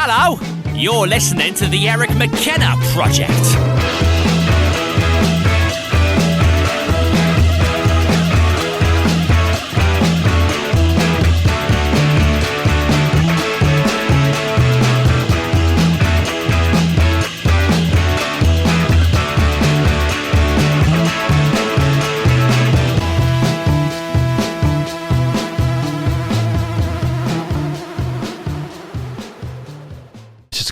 Hello, you're listening to the Eric McKenna Project.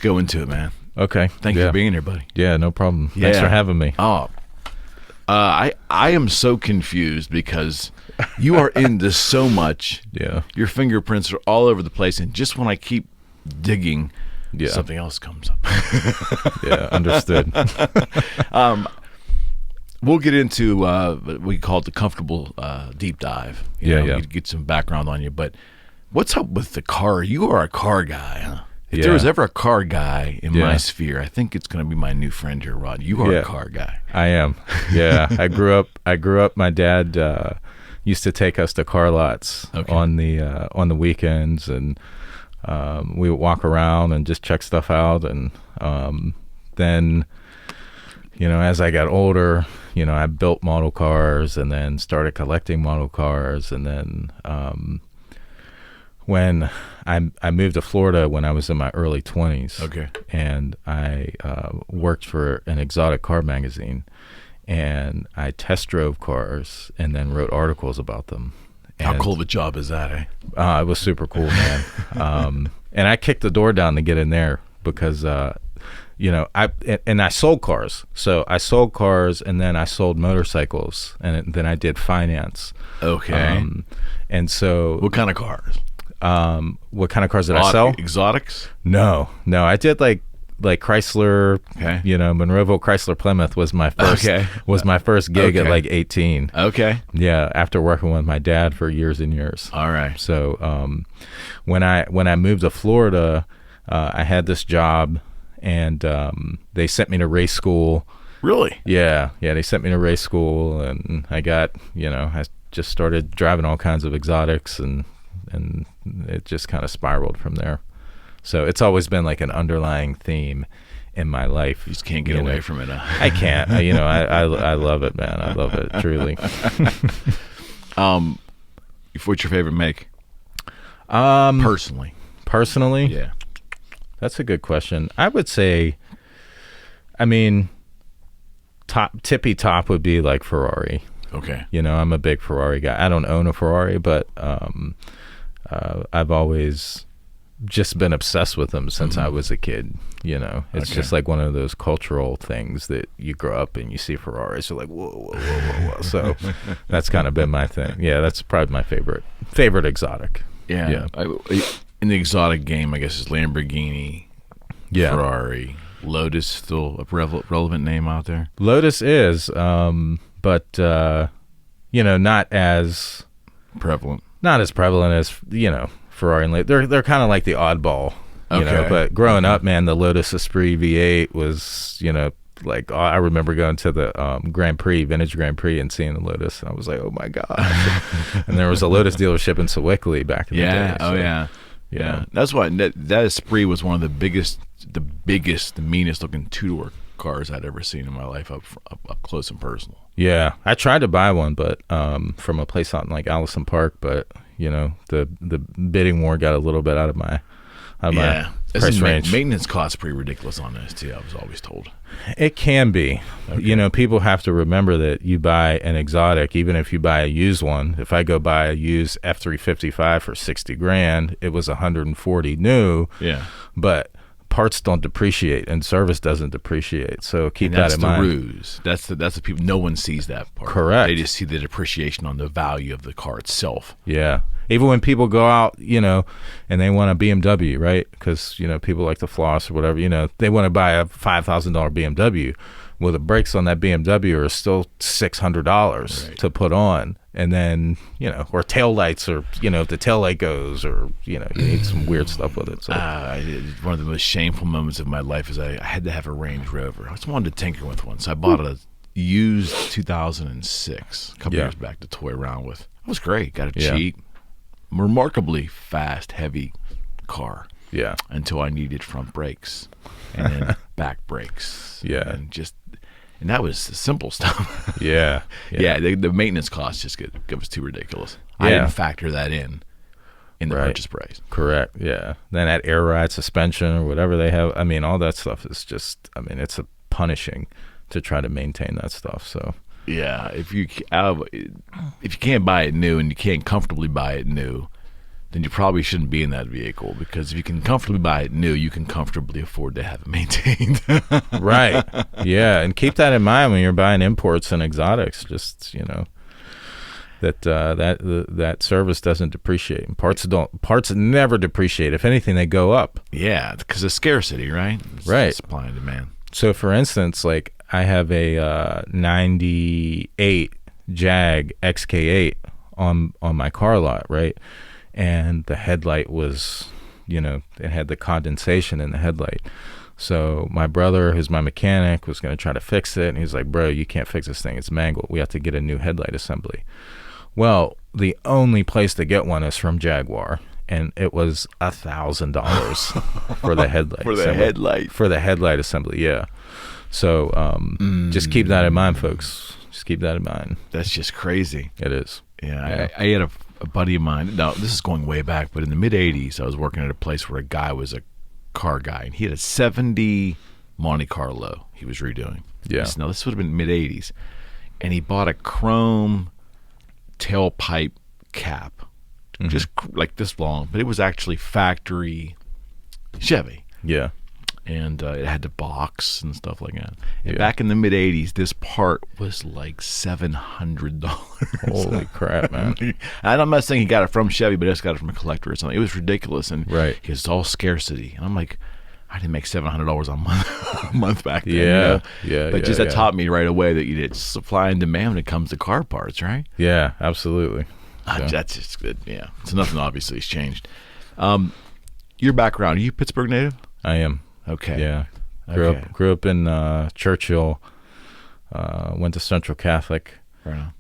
Go into it, man. Okay. Thank you for being here, buddy. Yeah, no problem. Thanks for having me. I am so confused because you are into so much. Yeah. Your fingerprints are all over the place, and just when I keep digging, something else comes up. Yeah, understood. We'll get into what we call the comfortable deep dive. Get some background on you, but what's up with the car? You are a car guy, huh? If there was ever a car guy in my sphere, I think it's going to be my new friend here, Rod. You are a car guy. I am. Yeah, I grew up. My dad used to take us to car lots on the weekends, and we would walk around and just check stuff out. And then, as I got older, I built model cars, and then started collecting model cars, and then. When I moved to Florida when I was in my early 20s, and I worked for an exotic car magazine, and I test drove cars and then wrote articles about them. And, how cool of a job is that, eh? It was super cool, man. And I kicked the door down to get in there because, I sold cars. So I sold cars, and then I sold motorcycles, and then I did finance. Okay. And so, what kind of cars? What kind of cars did I sell? Exotics? No. I did like Chrysler. Monroeville Chrysler Plymouth was my first gig at like 18. Okay. Yeah, after working with my dad for years and years. All right. So when I moved to Florida, I had this job, and they sent me to race school. Really? Yeah. They sent me to race school, and I got I just started driving all kinds of exotics, and it just kind of spiraled from there. So it's always been like an underlying theme in my life. You just can't get away from it. I can't. I love it, man. I love it, truly. What's your favorite make? Personally? Yeah. That's a good question. I would say, tippy top would be like Ferrari. Okay. I'm a big Ferrari guy. I don't own a Ferrari, but I've always just been obsessed with them since I was a kid. It's just like one of those cultural things that you grow up and you see Ferraris, you're like, whoa. So that's kind of been my thing. Yeah, that's probably my favorite exotic. Yeah. In the exotic game, I guess it's Lamborghini, Ferrari, Lotus, still a relevant name out there. Lotus is, but not as prevalent. Not as prevalent as Ferrari and they're kind of like the oddball, But growing up, man, the Lotus Esprit V8 was like I remember going to the Vintage Grand Prix, and seeing the Lotus, and I was like, oh my god! And there was a Lotus dealership in Sewickley back in the day. So, yeah. That's why that Esprit was one of the biggest, the meanest looking two-door cars I'd ever seen in my life up close and personal. Yeah, I tried to buy one, but from a place out in like Allison Park, but the bidding war got a little bit out of my price range. Maintenance costs pretty ridiculous on this too, I was always told. It can be. Okay. People have to remember that you buy an exotic, even if you buy a used one. If I go buy a used F355 for $60,000, it was $140 new. Yeah. But parts don't depreciate and service doesn't depreciate, so keep that in mind. That's the people. No one sees that part. Correct. They just see the depreciation on the value of the car itself. Yeah. Even when people go out, and they want a BMW, right? Because people like to floss or whatever. They want to buy a $5,000 BMW. Well, the brakes on that BMW are still $600 to put on, and then or tail lights, or if the tail light goes, or you need some weird stuff with it. So one of the most shameful moments of my life is I had to have a Range Rover. I just wanted to tinker with one, so I bought a used 2006 a couple years back to toy around with. It was great. Got it cheap, remarkably fast, heavy car. Yeah. Until I needed front brakes and then back brakes. Yeah. And that was the simple stuff. Yeah. The maintenance costs just it was too ridiculous. I didn't factor that in the purchase price. Correct. Yeah. Then that air ride suspension or whatever they have. I mean, all that stuff is just, I mean, it's punishing to try to maintain that stuff. So yeah, if you can't buy it new and you can't comfortably buy it new, then you probably shouldn't be in that vehicle, because if you can comfortably buy it new, you can comfortably afford to have it maintained. Right. Yeah, and keep that in mind when you're buying imports and exotics. Just that service doesn't depreciate. And parts never depreciate. If anything, they go up. Yeah, because of scarcity, right? Right. Supply and demand. So, for instance, like I have a 98 Jag XK8 on my car lot, right? And the headlight was, it had the condensation in the headlight. So my brother, who's my mechanic, was going to try to fix it. And he's like, bro, you can't fix this thing. It's mangled. We have to get a new headlight assembly. Well, the only place to get one is from Jaguar. And it was $1,000 for the headlight. For the headlight assembly, yeah. So just keep that in mind, folks. Just keep that in mind. That's just crazy. It is. Yeah. I had a buddy of mine. Now, this is going way back, but in the mid-'80s, I was working at a place where a guy was a car guy, and he had a 70 Monte Carlo he was redoing. Yeah. Now, this would have been mid-'80s. And he bought a chrome tailpipe cap, just like this long, but it was actually factory Chevy. Yeah. And it had the box and stuff like that. And back in the mid-'80s, this part was like $700. Holy crap, man. And I'm not saying he got it from Chevy, but he just got it from a collector or something. It was ridiculous. And it's all scarcity. And I'm like, I didn't make $700 a month back then. But that taught me right away that it's supply and demand when it comes to car parts, right? Yeah, absolutely. That's just good. Yeah. So nothing obviously has changed. Your background, are you Pittsburgh native? I am. Okay. Yeah. Grew up in Churchill. Went to Central Catholic. Right.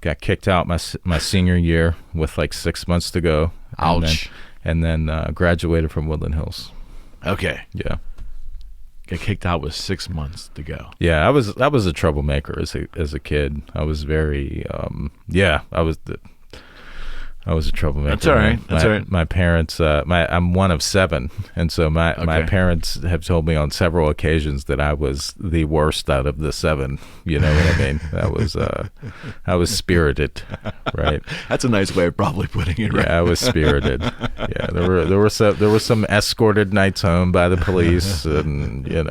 Got kicked out my senior year with like 6 months to go. Ouch. And then graduated from Woodland Hills. Okay. Yeah. Got kicked out with 6 months to go. Yeah, I was a troublemaker as a kid. I was very I was a troublemaker. That's all right. That's all right. My parents, I'm one of 7, and so my parents have told me on several occasions that I was the worst out of the 7. You know what I mean? I was spirited, right? That's a nice way of probably putting it. Right? Yeah, I was spirited. Yeah, there were some escorted nights home by the police, and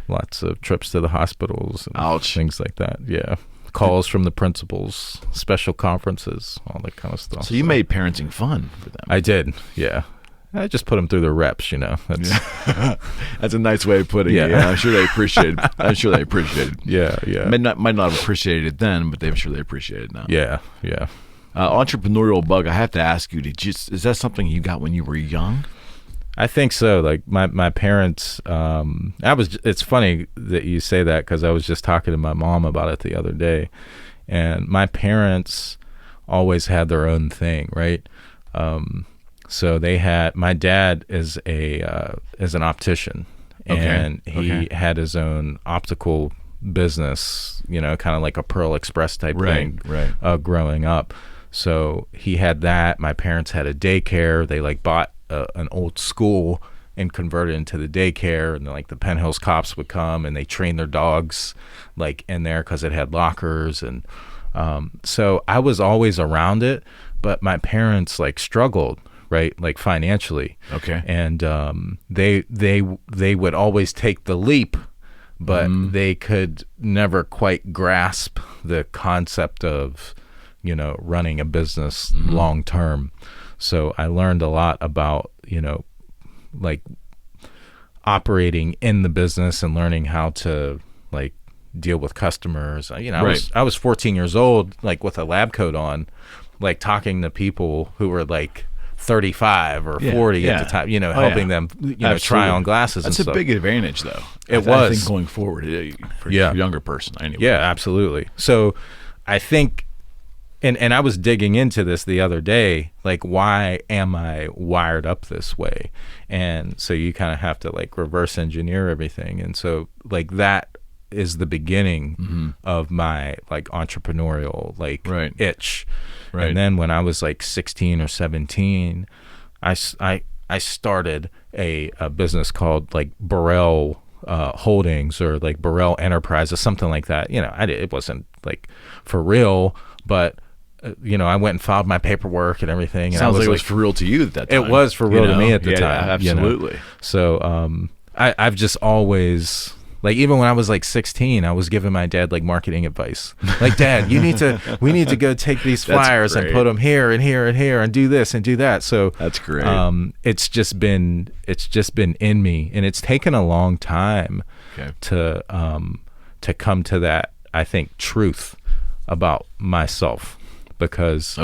lots of trips to the hospitals, and things like that. Yeah. Calls from the principals, special conferences, all that kind of stuff. So you made parenting fun for them. I did, yeah. I just put them through their reps, That's That's a nice way of putting it. Yeah, I'm sure they appreciated it. Yeah. Might not have appreciated it then, but I'm sure they appreciate it now. Yeah. Entrepreneurial bug, I have to ask you, is that something you got when you were young? I think so. Like my parents, it's funny that you say that, because I was just talking to my mom about it the other day, and my parents always had their own thing, right? So my dad is an optician, and he had his own optical business, kind of like a Pearl Express type thing, growing up. So he had that. My parents had a daycare. They bought an old school and converted into the daycare, and the Penn Hills cops would come and they trained their dogs in there because it had lockers, and so I was always around it, but my parents struggled, right, financially. Okay. And they would always take the leap, but they could never quite grasp the concept of running a business long term. So I learned a lot about, operating in the business and learning how to deal with customers. I was 14 years old, with a lab coat on, talking to people who were 35 or 40 at the time, helping them, try on glasses. That's and stuff. A big advantage, though. I think going forward for a younger person. Anyway. Yeah, absolutely. So I think and I was digging into this the other day, like, why am I wired up this way? And so you kind of have to like reverse engineer everything. And so like that is the beginning of my like entrepreneurial like itch. Right. And then when I was like 16 or 17, I started a business called like Burrell Holdings or like Burrell Enterprises, something like that. You know, it wasn't like for real, but you know, I went and filed my paperwork and everything. And Sounds like it was for real to you at that time. It was for real to me at the time. Absolutely. You know? So I've just always, like, even when I was like 16, I was giving my dad like marketing advice. Like, Dad, we need to go take these flyers and put them here and here and here and do this and do that. So that's great. It's just been in me, and it's taken a long time to come to that, I think, truth about myself. Because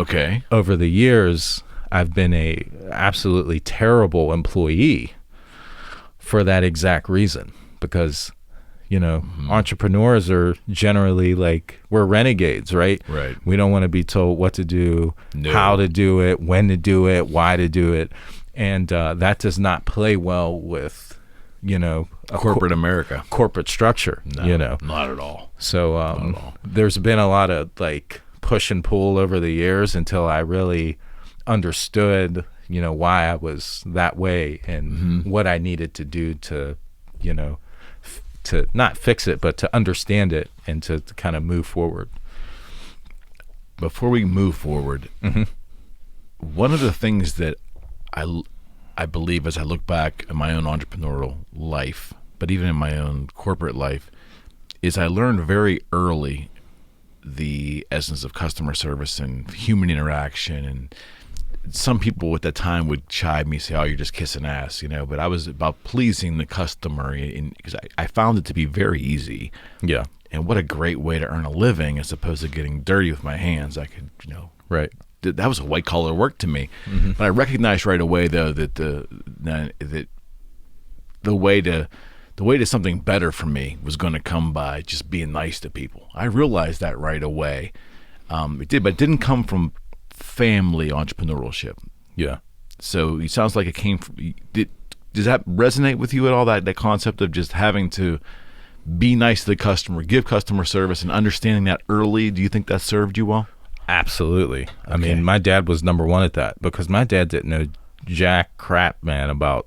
over the years, I've been a absolutely terrible employee for that exact reason. Because, you know, entrepreneurs are generally like, we're renegades, right? Right. We don't want to be told what to do, how to do it, when to do it, why to do it. And that does not play well with, you know, corporate America, corporate structure, you know. Not at all. So there's been a lot of like push and pull over the years until I really understood, you know, why I was that way and what I needed to do to, you know, to not fix it, but to understand it and to kind of move forward. Before we move forward, one of the things that I believe as I look back at my own entrepreneurial life, but even in my own corporate life, is I learned very early the essence of customer service and human interaction. And some people at that time would chide me, say, "Oh, you're just kissing ass," you know. But I was about pleasing the customer, because I found it to be very easy. Yeah. And what a great way to earn a living, as opposed to getting dirty with my hands. I could, you know, that was a white collar work to me. But I recognized right away, though, that the way to something better for me was going to come by just being nice to people. I realized that right away. But it didn't come from family entrepreneurship. Yeah. So it sounds like it came from. Does that resonate with you at all? That concept of just having to be nice to the customer, give customer service, and understanding that early. Do you think that served you well? Absolutely. I mean, my dad was number one at that, because my dad didn't know jack crap, man, about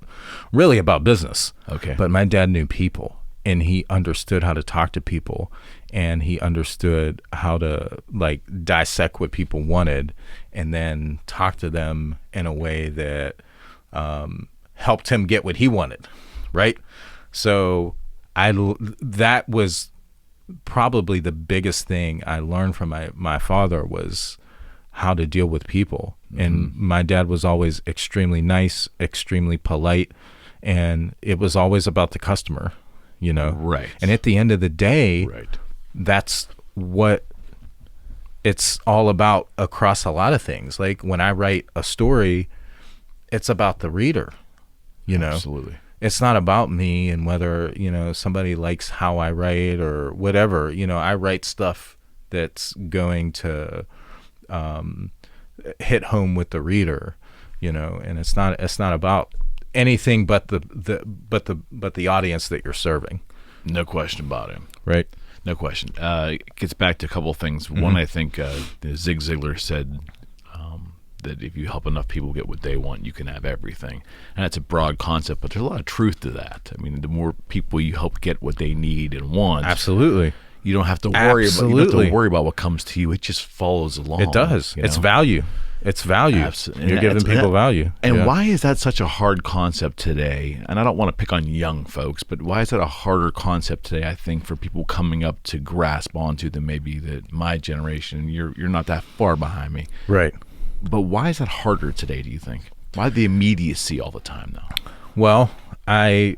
business. Okay. But my dad knew people, and he understood how to talk to people, and he understood how to like dissect what people wanted and then talk to them in a way that helped him get what he wanted. Right. So that was probably the biggest thing I learned from my father, was how to deal with people. And my dad was always extremely nice, extremely polite, and it was always about the customer, you know. Right. And at the end of the day, that's what it's all about across a lot of things. Like when I write a story, it's about the reader, you know. Absolutely. It's not about me and whether, you know, somebody likes how I write or whatever. You know, I write stuff that's going to hit home with the reader, you know, and it's not about anything but the audience that you're serving. No question about it. Right. No question. It gets back to a couple of things. One, I think Zig Ziglar said that if you help enough people get what they want, you can have everything. And that's a broad concept, but there's a lot of truth to that. I mean, the more people you help get what they need and want, absolutely, you don't have to worry about. You don't have to worry about what comes to you. It just follows along. It does. It's value. It's value. Absolutely. You're giving people value. And why is that such a hard concept today? And I don't want to pick on young folks, but why is that a harder concept today, I think, for people coming up to grasp onto than maybe that my generation? You're not that far behind me. Right. But why is that harder today, do you think? Why the immediacy all the time now? Well, I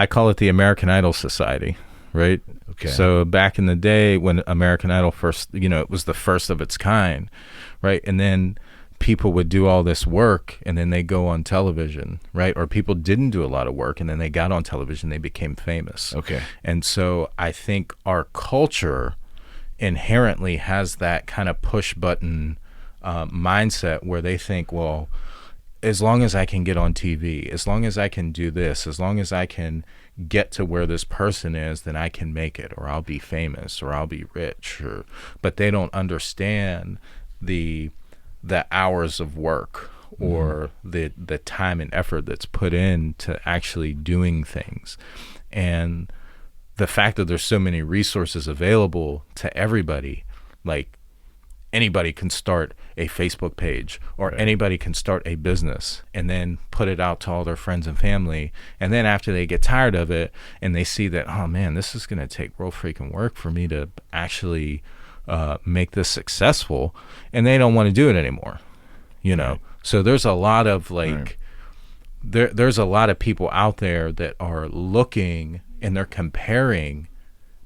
call it the American Idol Society, right? Okay. So back in the day when American Idol first, you know, it was the first of its kind, right? And then people would do all this work and then they go on television, right? Or people didn't do a lot of work and then they got on television, they became famous. Okay. And so I think our culture inherently has that kind of push button mindset where they think, well, as long as I can get on TV, as long as I can do this, as long as I can get to where this person is, then I can make it, or I'll be famous, or I'll be rich. But they don't understand the hours of work or the time and effort that's put in to actually doing things. And the fact that there's so many resources available to everybody, like anybody can start a Facebook page, or anybody can start a business and then put it out to all their friends and family. And then after they get tired of it and they see that, oh man, this is going to take real freaking work for me to actually make this successful, and they don't want to do it anymore, you know? So there's a lot of there's a lot of people out there that are looking and they're comparing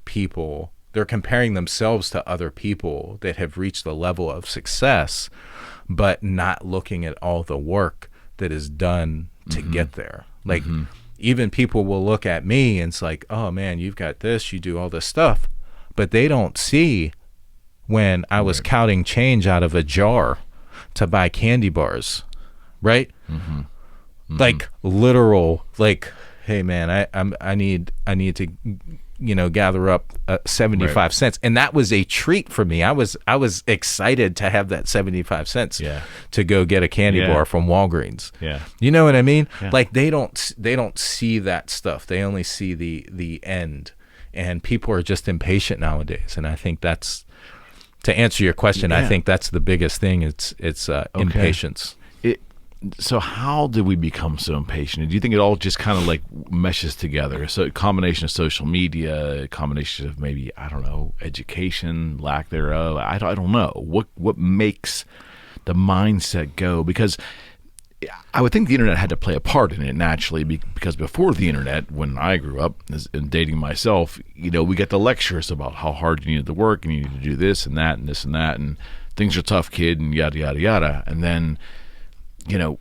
people. They're comparing themselves to other people that have reached the level of success, but not looking at all the work that is done to get there. Like even people will look at me and it's like, oh man, you've got this, you do all this stuff, but they don't see when I was counting change out of a jar to buy candy bars, right? Like literal, like, hey man, I need to, you know, gather up 75 cents. And that was a treat for me. I was excited to have that 75 cents to go get a candy bar from Walgreens. You know what I mean? Like they don't see that stuff. They only see the end. And people are just impatient nowadays. And I think that's, to answer your question, I think that's the biggest thing. It's impatience. So how did we become so impatient? Do you think it all just kind of like meshes together? So a combination of social media, a combination of maybe, I don't know, education, lack thereof. I don't know. What makes the mindset go? Because I would think the internet had to play a part in it naturally, because before the internet, when I grew up and dating myself, you know, we get the lectures about how hard you needed to work and you needed to do this and that and this and that, and things are tough, kid, and yada, yada, yada. And then, you know,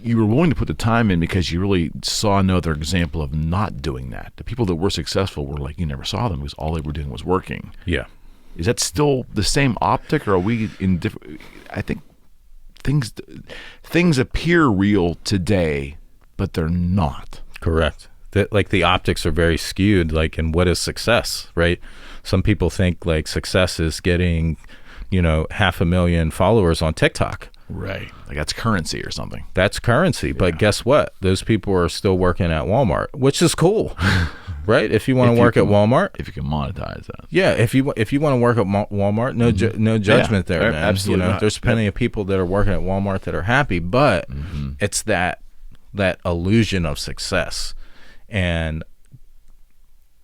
you were willing to put the time in because you really saw another example of not doing that. The people that were successful were like, you never saw them because all they were doing was working. Yeah. Is that still the same optic, or are we in different? I think things appear real today, but they're not. Correct. Like the optics are very skewed. Like, in what is success, right? Some people think like success is getting, you know, 500,000 followers on TikTok. Right. Like that's currency or something. That's currency. But guess what? Those people are still working at Walmart, which is cool, right? If you want to work at Walmart. If you can monetize that. Yeah. If you want to work at Walmart, no judgment there, man. Absolutely. You know, there's plenty of people that are working at Walmart that are happy, but it's that illusion of success and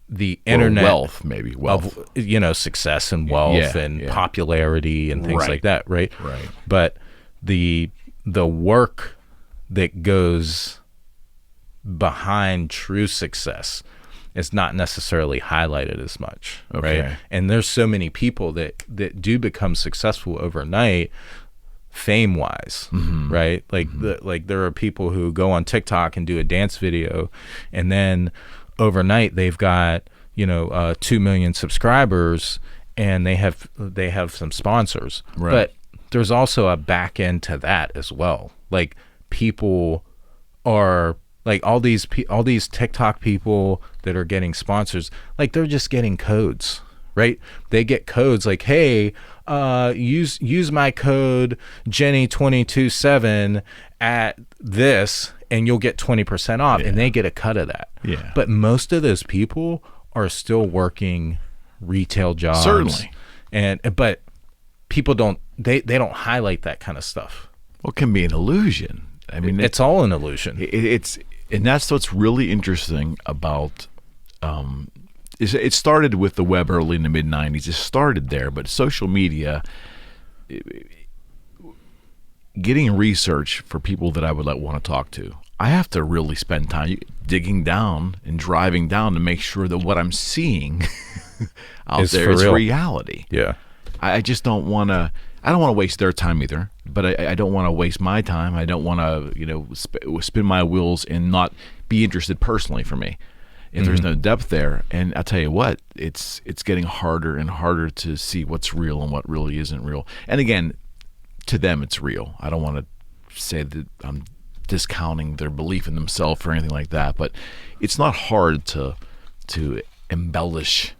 the internet, or wealth, maybe wealth, of, you know, success and wealth and popularity and things like that. Right. Right. But the work that goes behind true success is not necessarily highlighted as much, right? And there's so many people that do become successful overnight, fame-wise, right? Like like there are people who go on TikTok and do a dance video, and then overnight they've got, you know, 2 million subscribers, and they have some sponsors, but there's also a back end to that as well. Like people are like all these TikTok people that are getting sponsors, like they're just getting codes, right? They get codes like, hey, use my code Jenny227 at this and you'll get 20% off, and they get a cut of that. Yeah. But most of those people are still working retail jobs. Certainly. But people don't highlight that kind of stuff. Well, it can be an illusion. I mean, it's all an illusion. And that's what's really interesting about. It started with the web early in the mid '90s. It started there, but social media, getting research for people that I would want to talk to, I have to really spend time digging down and driving down to make sure that what I'm seeing out there is reality. Yeah. I just don't want to. I don't want to waste their time either, but I don't want to waste my time. I don't want to, spin my wheels and not be interested personally for me. if there's no depth there. And I'll tell you what, it's getting harder and harder to see what's real and what really isn't real. And again, to them, it's real. I don't want to say that I'm discounting their belief in themselves or anything like that, but it's not hard to embellish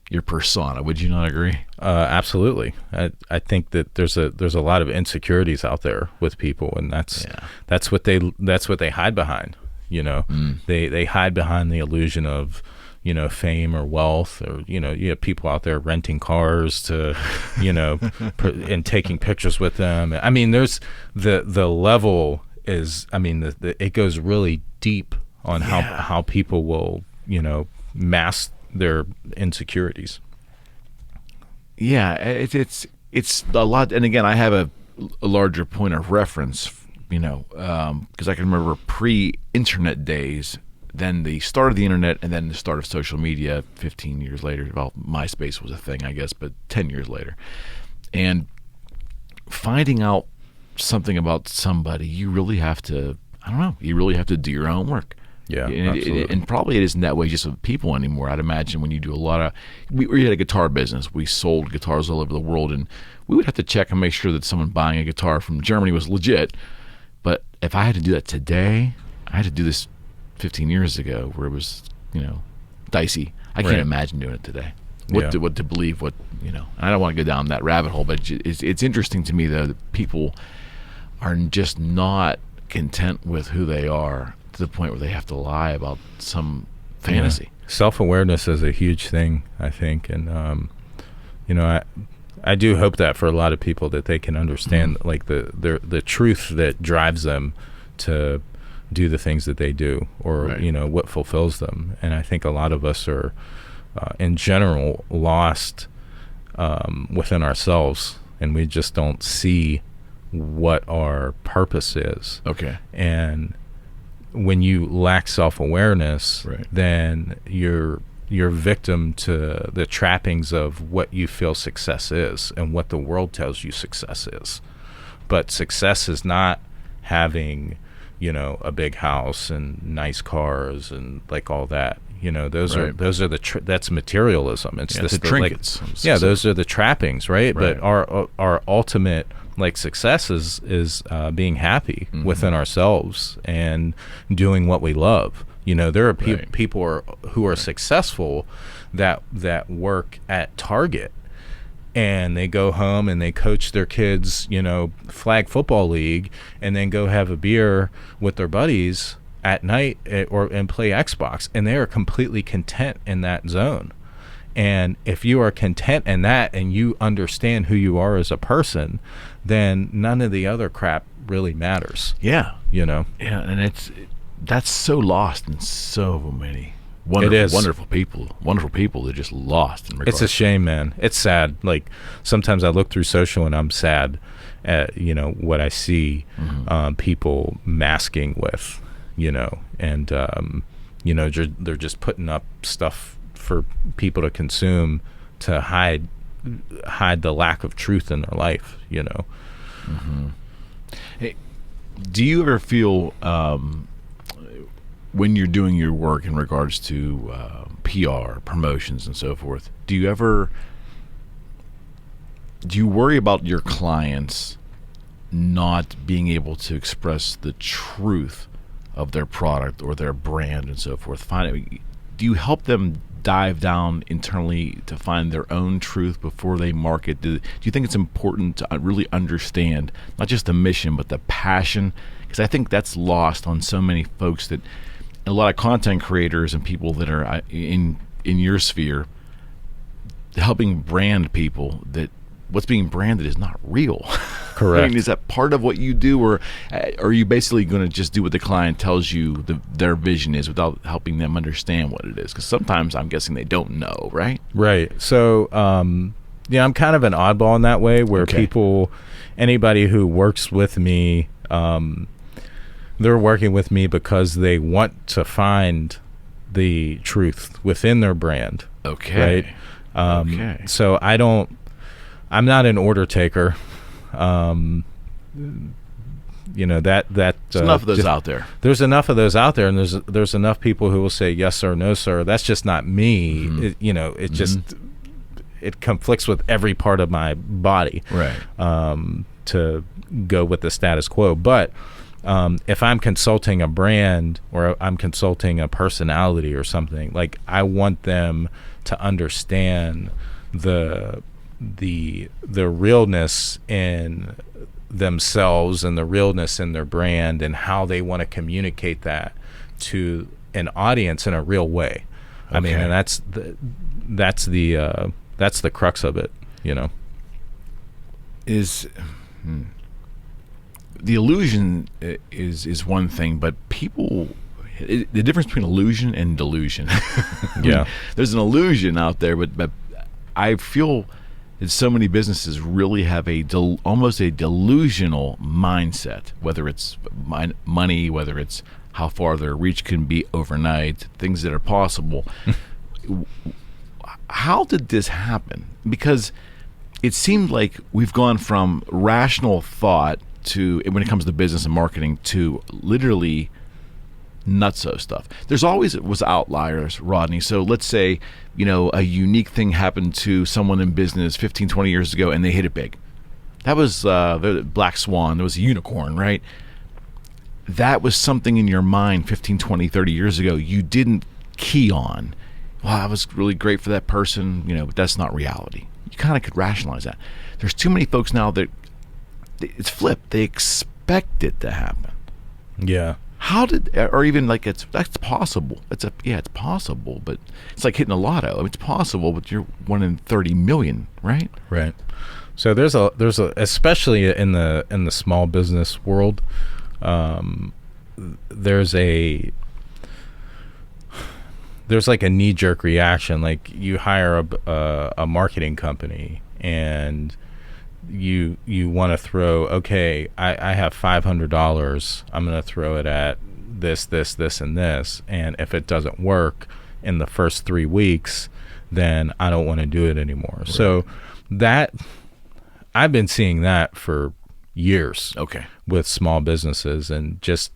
your persona. Would you not agree? Absolutely. I think that there's a lot of insecurities out there with people, and that's what they hide behind. They hide behind the illusion of fame or wealth, or you have people out there renting cars to and taking pictures with them. I mean, there's the level is, I mean, it goes really deep on how people will mask their insecurities. Yeah, it's a lot. And again, I have a larger point of reference, because I can remember pre-internet days, then the start of the internet, and then the start of social media 15 years later. Well, MySpace was a thing, I guess, but 10 years later. And finding out something about somebody, you really have to, you really have to do your own work. Yeah, and probably it isn't that way just with people anymore. I'd imagine when you do a lot of, we had a guitar business. We sold guitars all over the world, and we would have to check and make sure that someone buying a guitar from Germany was legit. But if I had to do that today, I had to do this 15 years ago, where it was, dicey. I can't imagine doing it today. What to believe, and I don't want to go down that rabbit hole, but it's interesting to me, though, that people are just not content with who they are, to the point where they have to lie about some fantasy. Yeah. Self-awareness is a huge thing, I think, and I do hope that for a lot of people, that they can understand like the truth that drives them to do the things that they do, or what fulfills them. And I think a lot of us are in general lost within ourselves, and we just don't see what our purpose is. Okay. And when you lack self-awareness, then you're victim to the trappings of what you feel success is and what the world tells you success is. But success is not having, a big house and nice cars and like all that. Those are that's materialism. It's the trinkets. Those are the trappings, right? But our ultimate success is being happy within ourselves and doing what we love. There are people who are successful that work at Target, and they go home and they coach their kids, flag football league, and then go have a beer with their buddies at night and play Xbox, and they are completely content in that zone. And if you are content in that, and you understand who you are as a person, then none of the other crap really matters. Yeah. Yeah, and that's so lost in so many wonderful people. Wonderful people that are just lost in regards. It's a shame, man. It's sad. Like, sometimes I look through social and I'm sad at, what I see people masking with, and, they're just putting up stuff for people to consume to hide the lack of truth in their life. Hey, do you ever feel when you're doing your work in regards to PR, promotions, and so forth, do you worry about your clients not being able to express the truth of their product or their brand and so forth? Do you help them dive down internally to find their own truth before they market? Do you think it's important to really understand not just the mission but the passion? Because I think that's lost on so many folks, that a lot of content creators and people that are in your sphere, helping brand people, that what's being branded is not real. Correct. I mean, is that part of what you do, or are you basically going to just do what the client tells you their vision is without helping them understand what it is? Because sometimes I'm guessing they don't know, right? Right. So, I'm kind of an oddball in that way, where anybody who works with me, they're working with me because they want to find the truth within their brand. Okay. Right. So I'm not an order taker. there's enough of those out there. There's enough of those out there, and there's enough people who will say yes sir, no sir. That's just not me. It just it conflicts with every part of my body, right? To go with the status quo. But if I'm consulting a brand or I'm consulting a personality or something, like I want them to understand the realness in themselves and the realness in their brand and how they want to communicate that to an audience in a real way. Okay. I mean, and that's the crux of it, Is the illusion is one thing, but people, the difference between illusion and delusion. Yeah, there's an illusion out there, but I feel that so many businesses really have almost a delusional mindset, whether it's money, whether it's how far their reach can be overnight, things that are possible. How did this happen? Because it seemed like we've gone from rational thought to, when it comes to business and marketing, to literally nutso stuff. There's always was outliers, Rodney. So let's say, a unique thing happened to someone in business 15, 20 years ago and they hit it big. That was the black swan. There was a unicorn, right? That was something in your mind 15, 20, 30 years ago you didn't key on. Wow, that was really great for that person, but that's not reality. You kind of could rationalize that. There's too many folks now that it's flipped. They expect it to happen. Yeah. Or even like that's possible. It's possible, but it's like hitting a lotto. I mean, it's possible, but you're 1 in 30 million, right? Right. So there's a especially in the small business world, there's like a knee-jerk reaction. Like you hire a marketing company and you want to throw, okay, I have $500. I'm going to throw it at this, and this. And if it doesn't work in the first 3 weeks, then I don't want to do it anymore. Right. So that I've been seeing that for years. Okay. With small businesses, and just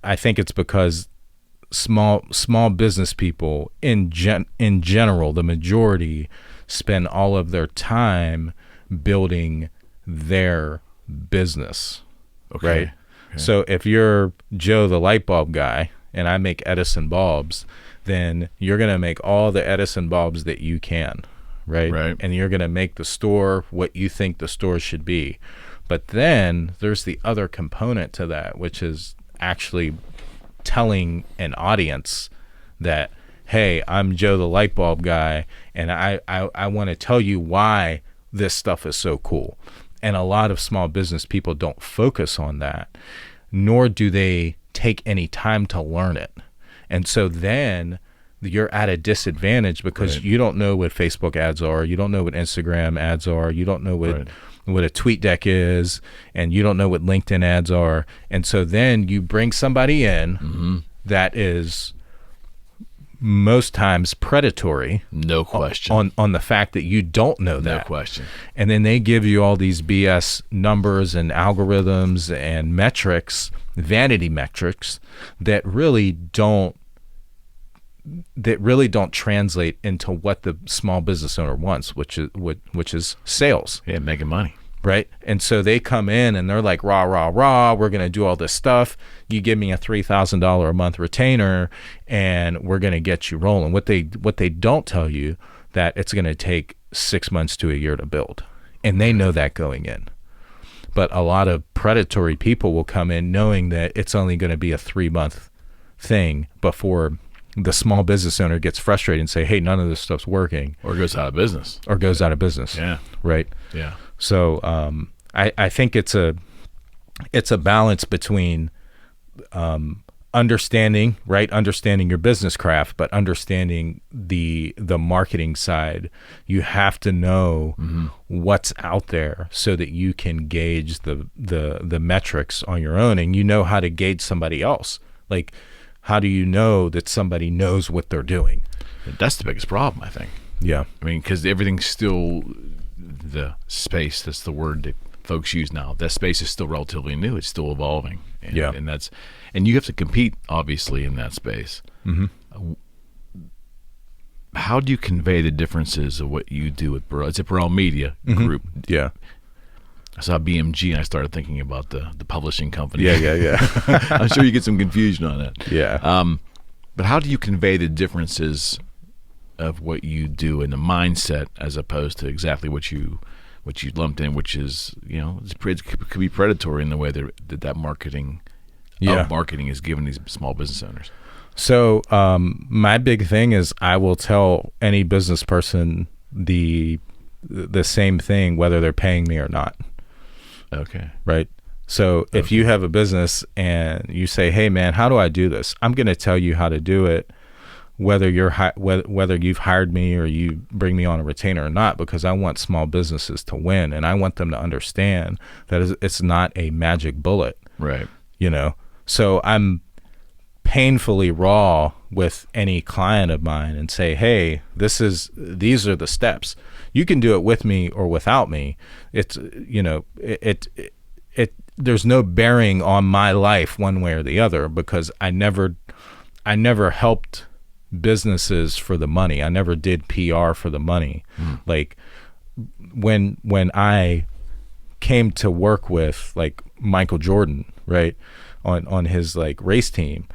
I think it's because small business people in general, the majority spend all of their time building their business. Okay. Right? Okay. So if you're Joe the light bulb guy and I make Edison bulbs, then you're going to make all the Edison bulbs that you can, right? Right. And you're going to make the store what you think the store should be. But then there's the other component to that, which is actually telling an audience that, hey, I'm Joe the light bulb guy, and I want to tell you why this stuff is so cool. And a lot of small business people don't focus on that, nor do they take any time to learn it. And so then you're at a disadvantage because right. You don't know what Facebook ads are, you don't know what Instagram ads are, you don't know what a tweet deck is, and you don't know what LinkedIn ads are. And so then you bring somebody in that is most times predatory. No question. On the fact that you don't know that. No question. And then they give you all these BS numbers and algorithms and metrics, vanity metrics, that really don't translate into what the small business owner wants, which is sales. Yeah, making money. Right? And so they come in and they're like, rah, rah, rah, we're going to do all this stuff. You give me a $3,000 a month retainer and we're going to get you rolling. What they don't tell you, that it's going to take 6 months to a year to build. And they know that going in. But a lot of predatory people will come in knowing that it's only going to be a 3-month thing before the small business owner gets frustrated and say, hey, none of this stuff's working. Or goes out of business. Yeah. Right? Yeah. So I think it's a balance between understanding your business craft, but understanding the marketing side. You have to know what's out there so that you can gauge the metrics on your own, and you know how to gauge somebody else. Like, how do you know that somebody knows what they're doing? That's the biggest problem, I think. Yeah. I mean, because everything's still the space, that's the word that folks use now. That space is still relatively new. It's still evolving. And you have to compete, obviously, in that space. Mm-hmm. How do you convey the differences of what you do with Burrell? It's a Burrell Media Group. Yeah. I saw BMG and I started thinking about the publishing company. Yeah. I'm sure you get some confusion on that. Yeah. But how do you convey the differences of what you do in the mindset as opposed to exactly what you lumped in, which is, it could be predatory in the way that marketing is given these small business owners. So my big thing is I will tell any business person the same thing, whether they're paying me or not. Okay. Right. So if you have a business and you say, hey man, how do I do this? I'm going to tell you how to do it, whether you've hired me or you bring me on a retainer or not, because I want small businesses to win and I want them to understand that it's not a magic bullet. Right. So I'm painfully raw with any client of mine and say, hey, these are the steps. You can do it with me or without me. It's, there's no bearing on my life one way or the other, because I never helped businesses for the money. I never did PR for the money. Like when I came to work with like Michael Jordan, right, on his like race team,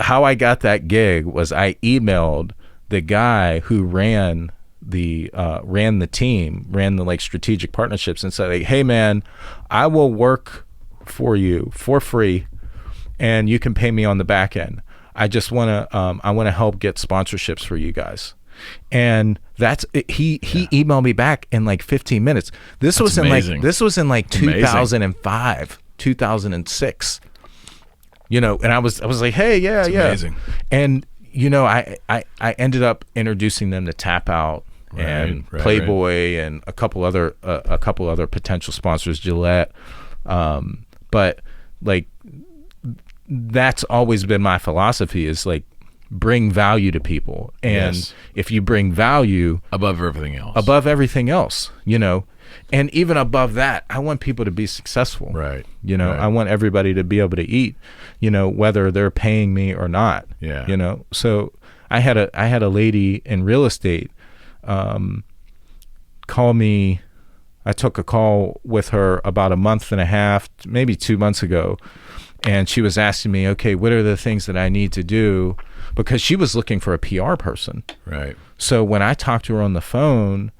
how I got that gig was I emailed the guy who ran the team, ran the like strategic partnerships, and said, like, hey man, I will work for you for free and you can pay me on the back end. I just want to help get sponsorships for you guys. And that's it. He emailed me back in like 15 minutes. This was amazing. This was in like 2005, 2006. And I was like, hey, yeah. Amazing. And I ended up introducing them to Tap Out and Playboy and a couple other potential sponsors, Gillette. But like that's always been my philosophy, is like bring value to people. And if you bring value above everything else, and even above that, I want people to be successful. Right. I want everybody to be able to eat, whether they're paying me or not. Yeah. So I had a lady in real estate call me. I took a call with her about a month and a half, maybe 2 months ago. And she was asking me, okay, what are the things that I need to do? Because she was looking for a PR person. Right. So when I talked to her on the phone,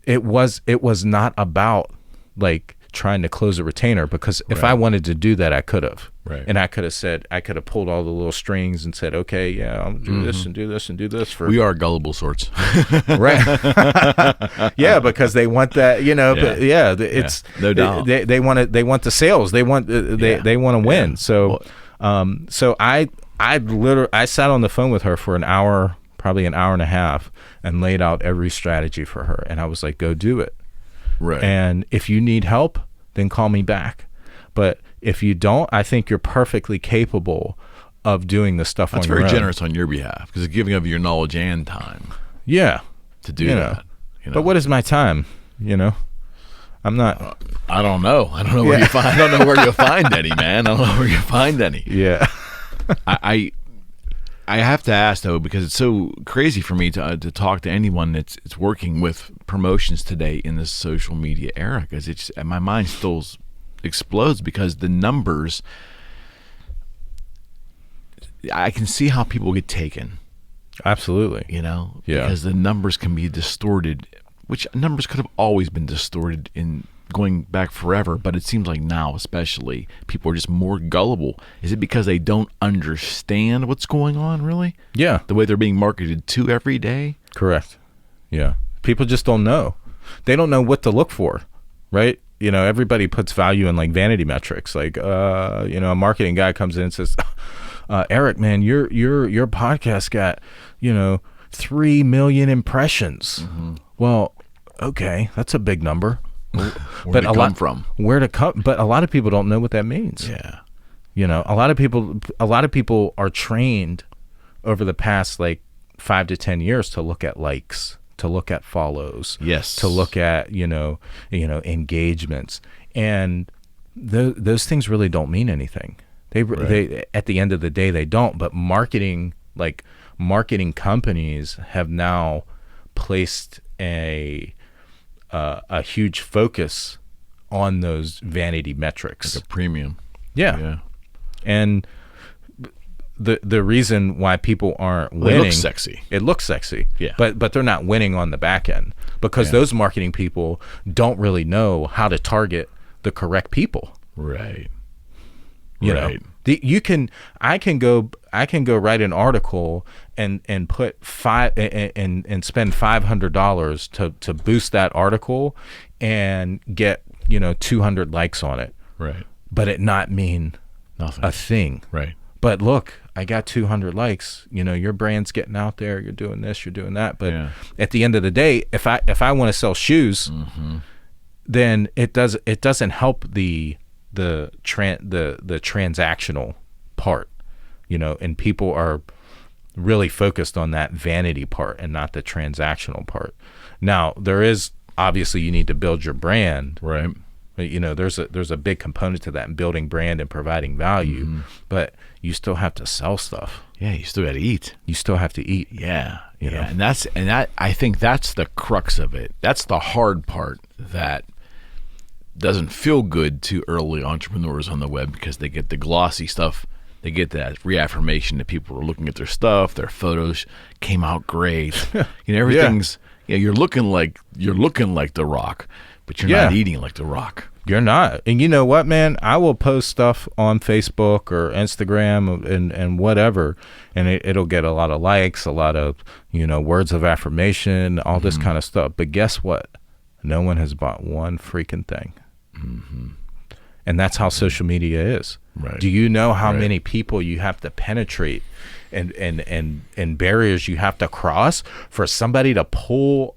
it was not about like trying to close a retainer, because if I wanted to do that, I could have. Right. And I could have pulled all the little strings and said, okay, yeah, I'll do this and do this and do this for. We are gullible sorts. Right. Yeah, because they want that, but it's no doubt. They want the sales. They want they want to win. So so I sat on the phone with her for an hour, probably an hour and a half, and laid out every strategy for her. And I was like, go do it. Right. And if you need help, then call me back. But if you don't, I think you're perfectly capable of doing the stuff on your own. That's very generous on your behalf, because it's giving of your knowledge and time. Yeah. To do that. But what is my time? I'm not. I don't know. I don't know where you find. I don't know where you'll find any, man. I don't know where you find any. Yeah. I have to ask though, because it's so crazy for me to talk to anyone that's working with promotions today in this social media era, because it's my mind still explodes, because the numbers, I can see how people get taken. Absolutely. Because the numbers can be distorted, which numbers could have always been distorted in going back forever, but it seems like now especially people are just more gullible. Is it because they don't understand what's going on, really? Yeah. The way they're being marketed to every day? Correct. Yeah. People just don't know. They don't know what to look for, right? Everybody puts value in like Vanity Metrics. Like, a marketing guy comes in and says, Eric, man, your podcast got, 3 million impressions. Mm-hmm. Well, okay, that's a big number. Where to come from? Where to come? But a lot of people don't know what that means. Yeah. A lot of people are trained over the past like 5 to 10 years to look at likes, to look at follows, yes, to look at engagements, and those things really don't mean anything. They at the end of the day they don't. But marketing companies have now placed a huge focus on those vanity metrics, like a premium. Yeah. And the reason why people aren't winning, it looks sexy. Yeah. But they're not winning on the back end because those marketing people don't really know how to target the correct people. Right. You know, I can go write an article and put and spend $500 to boost that article and get 200 likes on it. Right. But it not mean nothing. A thing. Right. But look, I got 200 likes. Your brand's getting out there. You're doing this. You're doing that. But at the end of the day, if I want to sell shoes, then it doesn't help the transactional part, and people are really focused on that vanity part and not the transactional part. Now, there is obviously you need to build your brand, right? But, there's a big component to that in building brand and providing value, but you still have to sell stuff. Yeah, you still got to eat. You still have to eat. Yeah, and I think that's the crux of it. That's the hard part that doesn't feel good to early entrepreneurs on the web because they get the glossy stuff. They get that reaffirmation that people are looking at their stuff. Their photos came out great. Everything's you're looking like The Rock, but you're not eating like The Rock. You're not. And you know what, man? I will post stuff on Facebook or Instagram and whatever, and it'll get a lot of likes, a lot of words of affirmation, all this kind of stuff. But guess what? No one has bought one freaking thing. And that's how social media is. Right. Do you know how many people you have to penetrate and barriers you have to cross for somebody to pull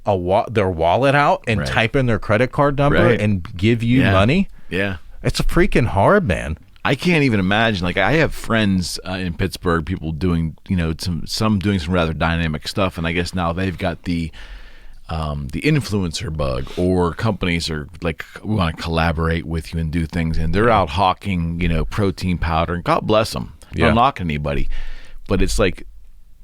their wallet out and type in their credit card number and give you money? Yeah. It's freaking hard, man. I can't even imagine. Like, I have friends in Pittsburgh, people doing, some doing some rather dynamic stuff, and I guess now they've got the influencer bug, or companies are like, we want to collaborate with you and do things, and they're out hawking, protein powder, and God bless them. Not knocking anybody, but it's like,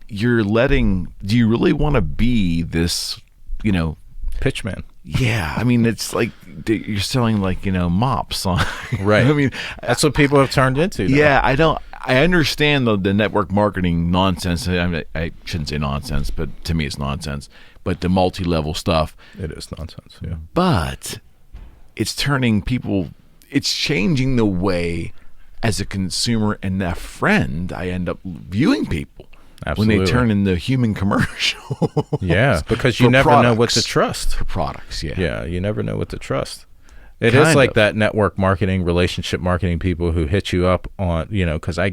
do you really want to be this, pitchman? Yeah, I mean, it's like you're selling like mops on. Right. I mean, that's what people have turned into now. Yeah, I understand the network marketing nonsense. I mean, I shouldn't say nonsense, but to me it's nonsense. But the multi-level stuff, it is nonsense. Yeah. But it's turning people. It's changing the way, as a consumer and a friend, I end up viewing people. Absolutely. When they turn into human commercial. Yeah, because you never know what to trust. For products, yeah. Yeah, you never know what to trust. It is like that network marketing, relationship marketing people who hit you up on, because I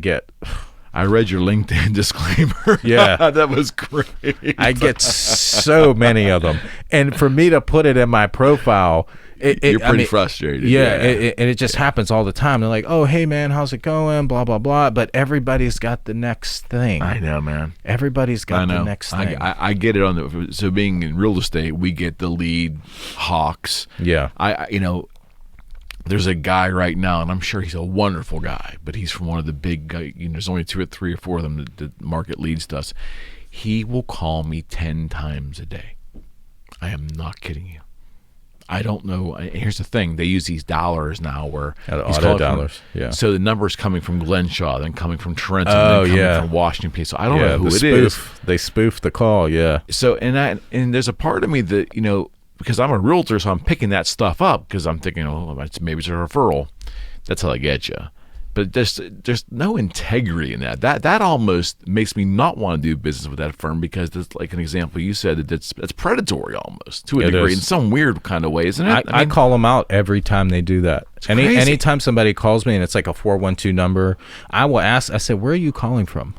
read your LinkedIn disclaimer. Yeah. That was great. I get so many of them. And for me to put it in my profile, you're pretty frustrated. Yeah, and it just happens all the time. They're like, "Oh, hey man, how's it going?" Blah blah blah. But everybody's got the next thing. I know, man. Everybody's got the next thing. I get it so being in real estate, we get the lead hawks. Yeah. There's a guy right now, and I'm sure he's a wonderful guy, but he's from one of the big. There's only 2 or 3 or 4 of them that market leads to us. He will call me 10 times a day. I am not kidding you. I don't know. Here's the thing: they use these dollars now, where auto dollars. Yeah. So the number's coming from Glenshaw, then coming from Trenton, then coming from Washington. So I don't know who it is. They spoof the call. Yeah. So and there's a part of me that because I'm a realtor, so I'm picking that stuff up because I'm thinking, maybe it's a referral. That's how I get you. But there's no integrity in that. That almost makes me not want to do business with that firm, because it's like an example you said, that's predatory almost to a degree in some weird kind of way, isn't it? I call them out every time they do that. Anytime somebody calls me and it's like a 412 number, I will ask. I say, "Where are you calling from?"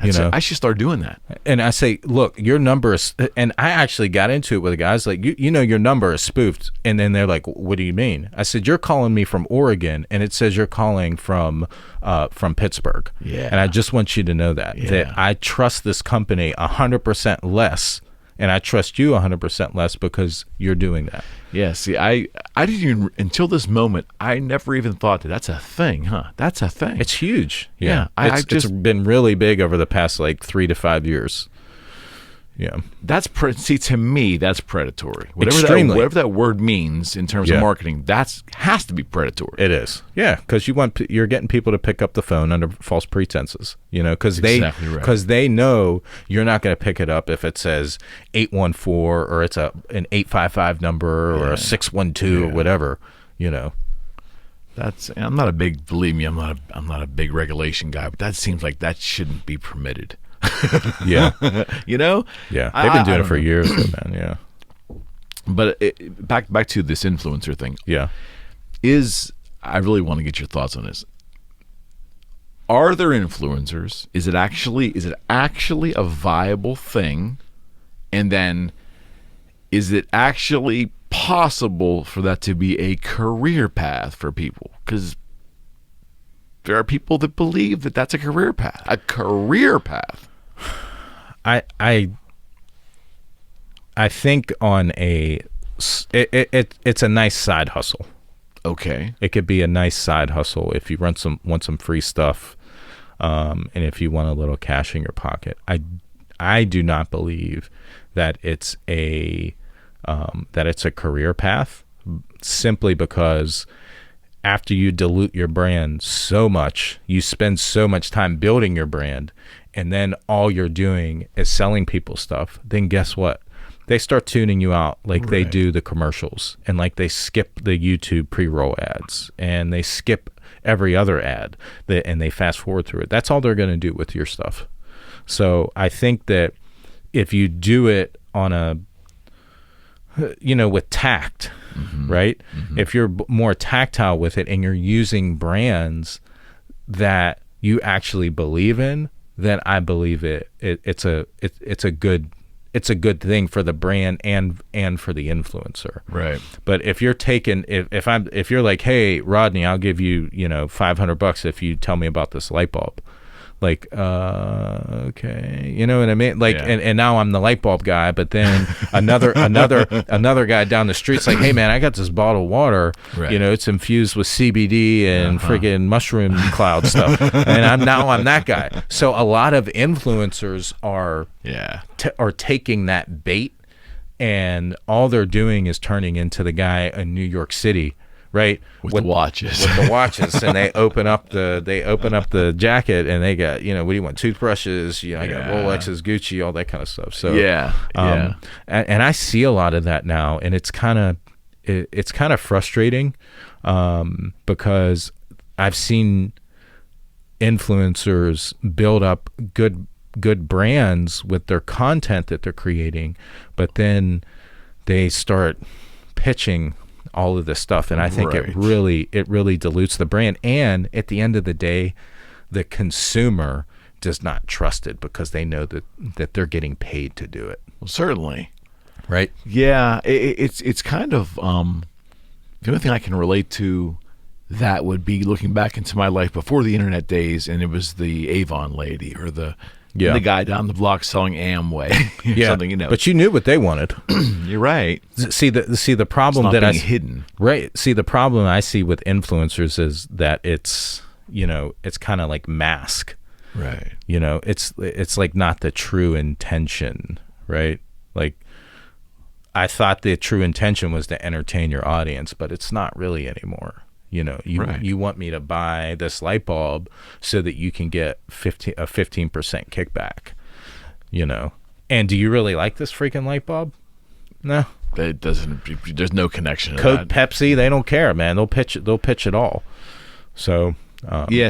I should start doing that. And I say, "Look, your number is," and I actually got into it with the guys, like, your number is spoofed. And then they're like, "What do you mean?" I said, "You're calling me from Oregon, and it says you're calling from Pittsburgh." Yeah. And I just want you to know that I trust this company 100% less and I trust you 100% less because you're doing that. Yeah, see, I didn't even, until this moment, I never even thought that that's a thing, huh? That's a thing. It's huge. Yeah. It's been really big over the past like 3 to 5 years. Yeah. See, to me, that's predatory. Extremely. Whatever that word means in terms of marketing, has to be predatory. It is. Yeah, because you're getting people to pick up the phone under false pretenses, because they know you're not going to pick it up if it says 814 or it's an 855 number or a 612 or whatever, I'm not a big, believe me, I'm not a big regulation guy, but that seems like that shouldn't be permitted. Yeah. Yeah. They've been doing it for years, man. Yeah. But back to this influencer thing. Yeah. I really want to get your thoughts on this. Are there influencers? Is it actually a viable thing? And then is it actually possible for that to be a career path for people? Because there are people that believe that that's a career path. I think it's a nice side hustle. Okay. It could be a nice side hustle if you want some free stuff, and if you want a little cash in your pocket. I do not believe that it's a career path, simply because after you dilute your brand so much, you spend so much time building your brand, and then all you're doing is selling people stuff, then guess what? They start tuning you out like they do the commercials, and like they skip the YouTube pre-roll ads, and they skip every other ad, and they fast forward through it. That's all they're going to do with your stuff. So I think that if you do it on with tact, right? Mm-hmm. If you're more tactile with it and you're using brands that you actually believe in, then I believe it's a good thing for the brand and for the influencer. Right. But if you're if you're like, hey, Rodney, I'll give you, $500 if you tell me about this light bulb. Like, okay, you know what I mean? Like, and now I'm the light bulb guy, but then another guy down the street's like, hey man, I got this bottle of water, it's infused with CBD and friggin' mushroom cloud stuff, and I'm that guy. So a lot of influencers are taking that bait, and all they're doing is turning into the guy in New York City. Right, with the watches, and they open up the jacket, and they got, what do you want? Toothbrushes, I got Rolexes, Gucci, all that kind of stuff. So and I see a lot of that now, and it's kind of frustrating, because I've seen influencers build up good brands with their content that they're creating, but then they start pitching all of this stuff, and I think it really dilutes the brand, and at the end of the day the consumer does not trust it because they know that they're getting paid to do it. Well, certainly. Right. Yeah, it's kind of the only thing I can relate to that would be looking back into my life before the internet days, and it was the Avon lady or the guy down the block selling Amway or something, But you knew what they wanted. You're right. See the problem it's not that being hidden. Right. See, the problem I see with influencers is that it's kind of like mask. Right. It's like not the true intention, right? Like, I thought the true intention was to entertain your audience, but it's not really anymore. You want me to buy this light bulb so that you can get a 15% kickback, And do you really like this freaking light bulb? No. It doesn't. There's no connection to Coke, that. Pepsi, they don't care, man. They'll pitch it all. So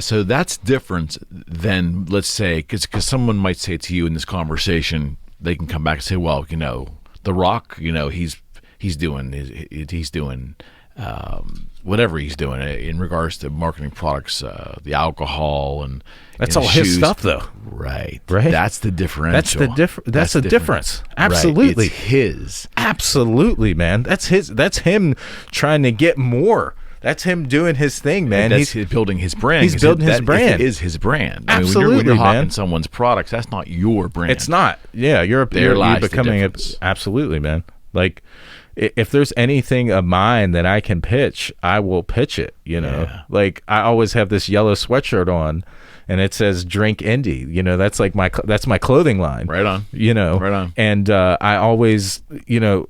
so that's different than, let's say, because someone might say to you in this conversation, they can come back and say, well, The Rock, he's doing whatever he's doing in regards to marketing products, the alcohol and that's all his stuff, though. Right. That's the differential. That's the difference. Absolutely, right. It's his. Absolutely, man. That's him trying to get more That's him doing his thing, man. He's building his brand. He's building his brand. It is his brand. Absolutely, when you're man. hawking someone's products, that's not your brand. It's not. Yeah, you're becoming a, absolutely, man. Like, if there's anything of mine that I can pitch, I will pitch it. You know, like I always have this yellow sweatshirt on, and it says "Drink Indie." You know, that's like my clothing line. Right on. You know, right on. And I always, you know,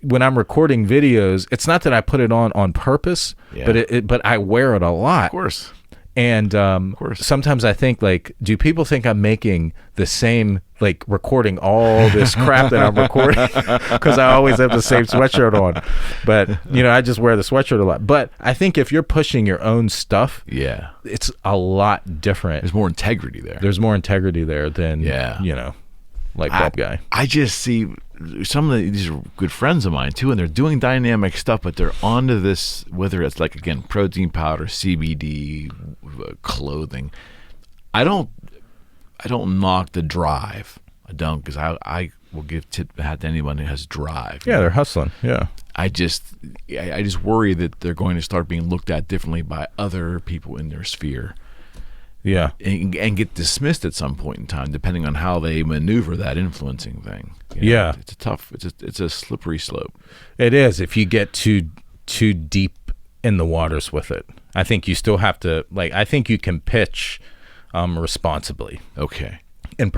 when I'm recording videos, it's not that I put it on purpose, but I wear it a lot. Of course. And sometimes I think, like, do people think I'm making the same, like, recording all this crap that I'm recording because I always have the same sweatshirt on? But, you know, I just wear the sweatshirt a lot. But I think if you're pushing your own stuff, it's a lot different. There's more integrity there. There's more integrity there than, you know, like that guy. I just see some of these are good friends of mine too, and they're doing dynamic stuff, but they're onto this, whether it's like, again, protein powder, CBD, clothing. I don't knock the drive. I don't, because I will give tip hat to anyone who has drive. Yeah, they're hustling. Yeah. I just worry that they're going to start being looked at differently by other people in their sphere. Yeah, and get dismissed at some point in time, depending on how they maneuver that influencing thing. You know, yeah, it's a slippery slope. It is if you get too deep in the waters with it. I think you still have to, like, I think you can pitch responsibly. Okay, and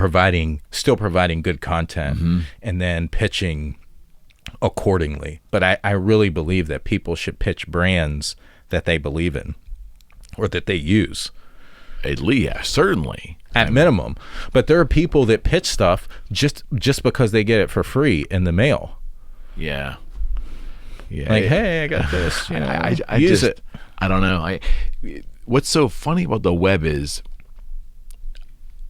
still providing good content, and then pitching accordingly. But I really believe that people should pitch brands that they believe in or that they use. At least, certainly. At minimum. But there are people that pitch stuff just because they get it for free in the mail. Yeah. Like, hey, I got this. You know, I use just, it. I don't know. What's so funny about the web is,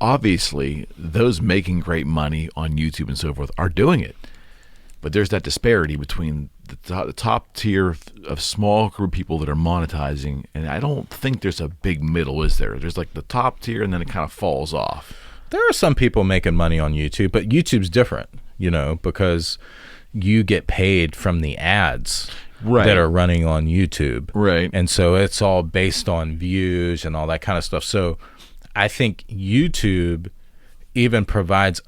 obviously, those making great money on YouTube and so forth are doing it. But there's that disparity between the top tier of small group of people that are monetizing, and I don't think there's a big middle, is there? There's like the top tier, and then it kind of falls off. There are some people making money on YouTube, but YouTube's different, you know, because you get paid from the ads that are running on YouTube. Right. And so it's all based on views and all that kind of stuff. So I think YouTube even provides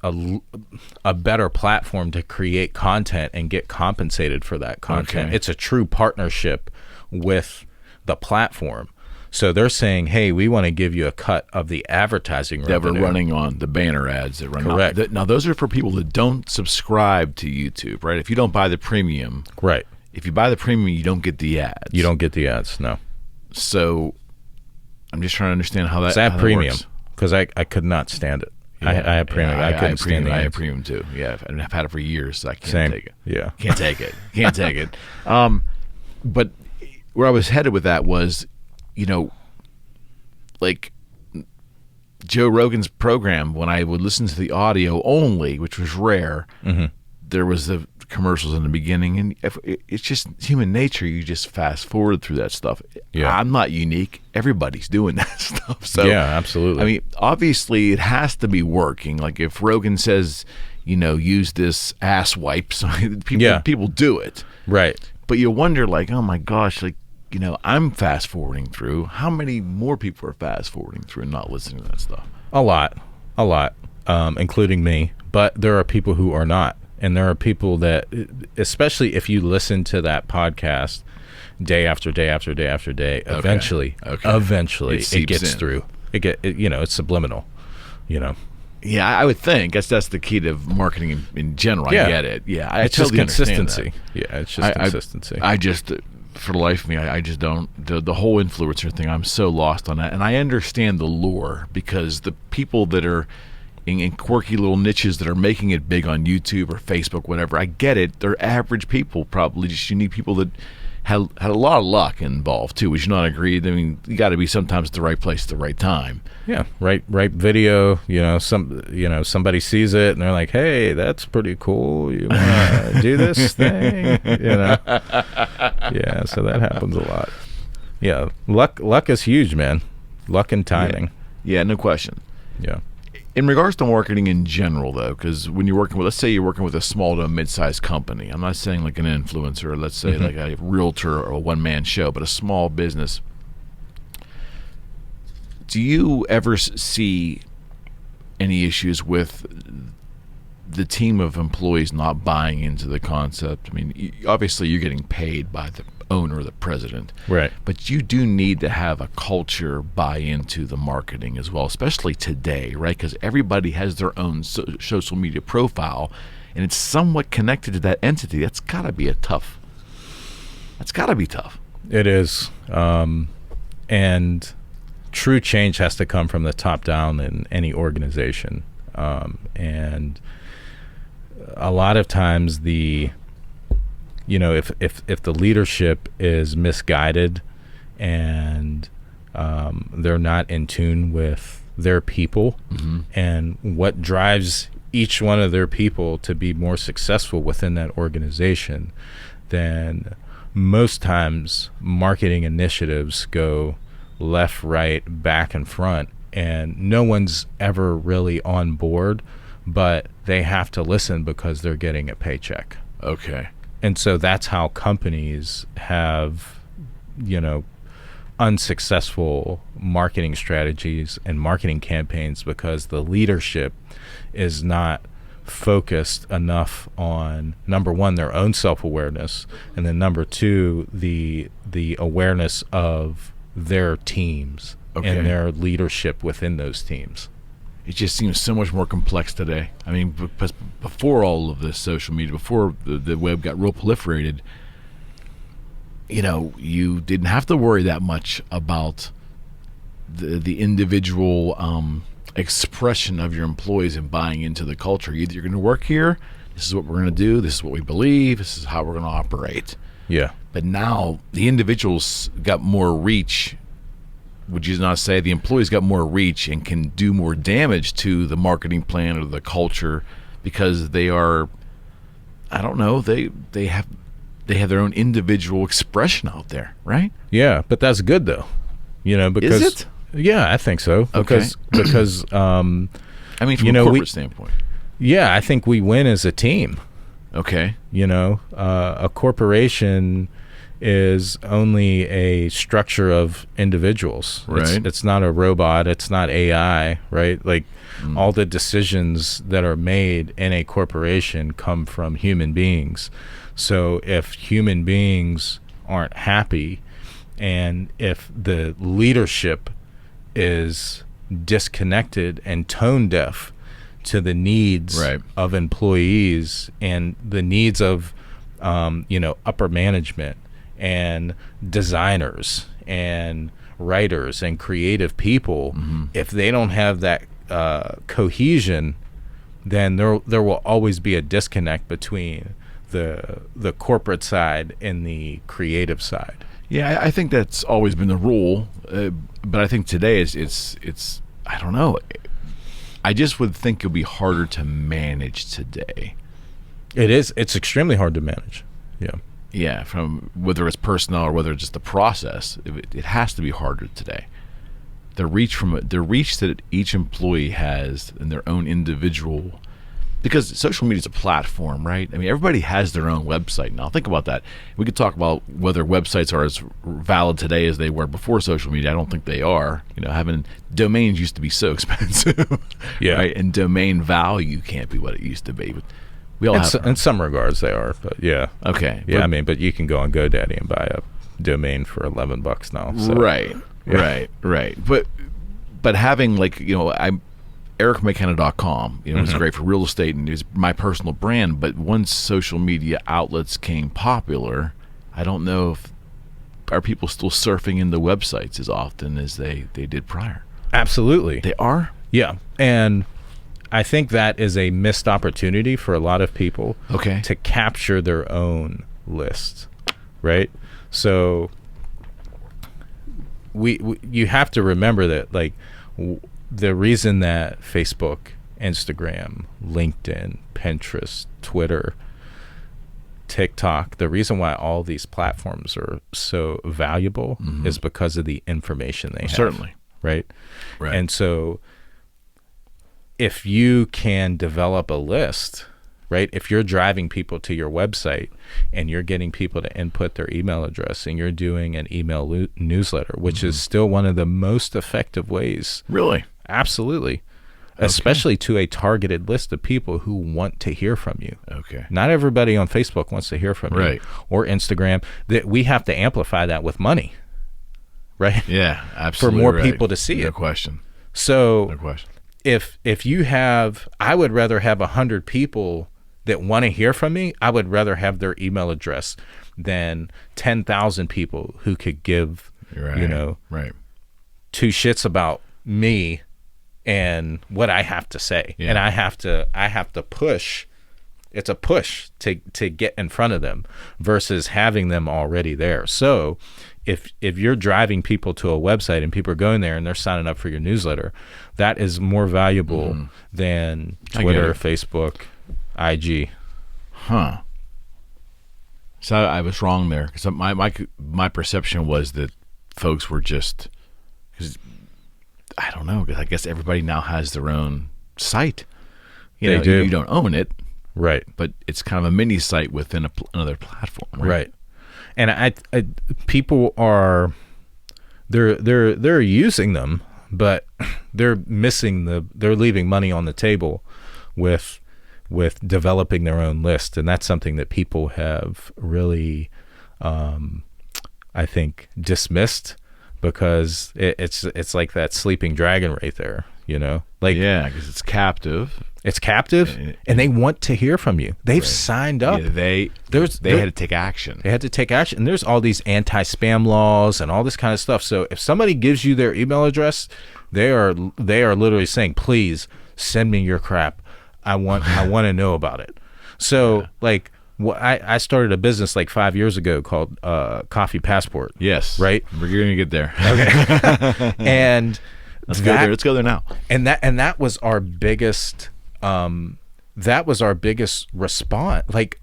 a better platform to create content and get compensated for that content. Okay. It's a true partnership with the platform. So they're saying, hey, we want to give you a cut of the advertising revenue. That we're running on the banner ads that run. Correct. Now, those are for people that don't subscribe to YouTube, right? If you don't buy the premium. Right. If you buy the premium, you don't get the ads. You don't get the ads, no. So I'm just trying to understand how that, I have premium, because I could not stand it. Yeah, I have premium. I couldn't stand it. I have premium too. Yeah, and I've had it for years. So I can't take it. Yeah, can't take it. Can't take it. But where I was headed with that was, you know, like Joe Rogan's program. When I would listen to the audio only, which was rare, there was the commercials in the beginning, and it's just human nature. You just fast forward through that stuff. Yeah. I'm not unique. Everybody's doing that stuff. So yeah, absolutely. I mean, obviously, it has to be working. Like if Rogan says, you know, use this ass wipe, so people do it. Right. But you wonder, like, oh my gosh, like, you know, I'm fast forwarding through. How many more people are fast forwarding through and not listening to that stuff? A lot, including me. But there are people who are not. And there are people that, especially if you listen to that podcast day after day after day after day, eventually it gets through. It's subliminal, you know. Yeah, I would think that's the key to marketing in general. I get it. Yeah, it's totally just consistency. Yeah, it's just consistency. I just, for the life of me, I just don't. The whole influencer thing, I'm so lost on that. And I understand the lure, because the people that are in quirky little niches that are making it big on YouTube or Facebook, whatever, I get it. They're average people, probably just unique people that had a lot of luck involved too. Would you not agree? I mean, you got to be sometimes at the right place at the right time. Yeah, right video. Somebody sees it and they're like, "Hey, that's pretty cool. You want to do this thing?" Yeah. So that happens a lot. Yeah, luck is huge, man. Luck and timing. Yeah, no question. Yeah. In regards to marketing in general, though, because when you're working with, let's say you're working with a small to mid-sized company. I'm not saying like an influencer, let's say like a realtor or a one-man show, but a small business. Do you ever see any issues with the team of employees not buying into the concept? I mean, obviously you're getting paid by the owner, the president, right? But you do need to have a culture buy into the marketing as well, especially today, right? Because everybody has their own social media profile, and it's somewhat connected to that entity. That's got to be tough. It is, and true change has to come from the top down in any organization, and a lot of times if the leadership is misguided and they're not in tune with their people and what drives each one of their people to be more successful within that organization, then most times marketing initiatives go left, right, back, and front, and no one's ever really on board, but they have to listen because they're getting a paycheck. Okay. And so that's how companies have, unsuccessful marketing strategies and marketing campaigns, because the leadership is not focused enough on, number one, their own self-awareness, and then number two, the awareness of their teams and their leadership within those teams. It just seems so much more complex today. I mean, before all of this social media, before the web got real proliferated, you didn't have to worry that much about the individual expression of your employees and buying into the culture. Either you're going to work here, this is what we're going to do, this is what we believe, this is how we're going to operate. Yeah. But now the individuals got more reach. Would you not say the employees got more reach and can do more damage to the marketing plan or the culture because they are, I don't know, they have their own individual expression out there, right? Yeah, but that's good though, because is it? Yeah, I think so. Because I mean, from a corporate standpoint. Yeah, I think we win as a team. Okay. A corporation is only a structure of individuals. Right. It's not a robot. It's not AI, right? Like all the decisions that are made in a corporation come from human beings. So if human beings aren't happy, and if the leadership is disconnected and tone deaf to the needs of employees and the needs of upper management and designers and writers and creative people, if they don't have that cohesion, then there will always be a disconnect between the corporate side and the creative side. Yeah, I think that's always been the rule, but I think today it's I don't know. I just would think it'll be harder to manage today. It is. It's extremely hard to manage. Yeah. Yeah, from whether it's personnel or whether it's just the process, it has to be harder today. The reach that each employee has in their own individual, because social media is a platform, right? I mean, everybody has their own website now. Think about that. We could talk about whether websites are as valid today as they were before social media. I don't think they are. Having domains used to be so expensive, yeah, right? And domain value can't be what it used to be. But we all in some regards they are, but yeah. Okay. Yeah, but you can go on GoDaddy and buy a domain for $11 now. So. Right. Yeah. Right. But having I'm ericmckenna.com, it's great for real estate and it's my personal brand, but once social media outlets came popular, I don't know if are people still surfing in the websites as often as they did prior. Absolutely. They are? Yeah. And I think that is a missed opportunity for a lot of people to capture their own list, right? So you have to remember that the reason that Facebook, Instagram, LinkedIn, Pinterest, Twitter, TikTok, the reason why all these platforms are so valuable is because of the information they have. Certainly. Right? And so if you can develop a list, right? If you're driving people to your website and you're getting people to input their email address and you're doing an email newsletter, which is still one of the most effective ways. Really? Absolutely. Okay. Especially to a targeted list of people who want to hear from you. Okay. Not everybody on Facebook wants to hear from you. Right. Or Instagram. That we have to amplify that with money. Right? Yeah, absolutely. For more people to see it. No question. So no question. If you have, I would rather have 100 people that want to hear from me. I would rather have their email address than 10,000 people who could give, two shits about me and what I have to say. Yeah. And I have to push. It's a push to get in front of them versus having them already there. So if you're driving people to a website and people are going there and they're signing up for your newsletter, that is more valuable than Twitter, Facebook, IG. Huh. So I was wrong there, because my perception was that folks were just, because I don't know, because I guess everybody now has their own site. They do. You don't own it, right? But it's kind of a mini site within another platform, right? And I people are they're using them, but they're leaving money on the table with developing their own list, and that's something that people have really, I think, dismissed, because it's like that sleeping dragon right there, like, yeah, because it's captive. It's captive, and they want to hear from you. They've signed up. Yeah, they had to take action. They had to take action, and there's all these anti-spam laws and all this kind of stuff. So if somebody gives you their email address, they are literally saying, "Please send me your crap. I want to know about it." So like, I started a business like 5 years ago called Coffee Passport. Yes, right. We're gonna get there. Okay, and let's go there. Let's go there now. And that was our biggest. That was our biggest response. Like,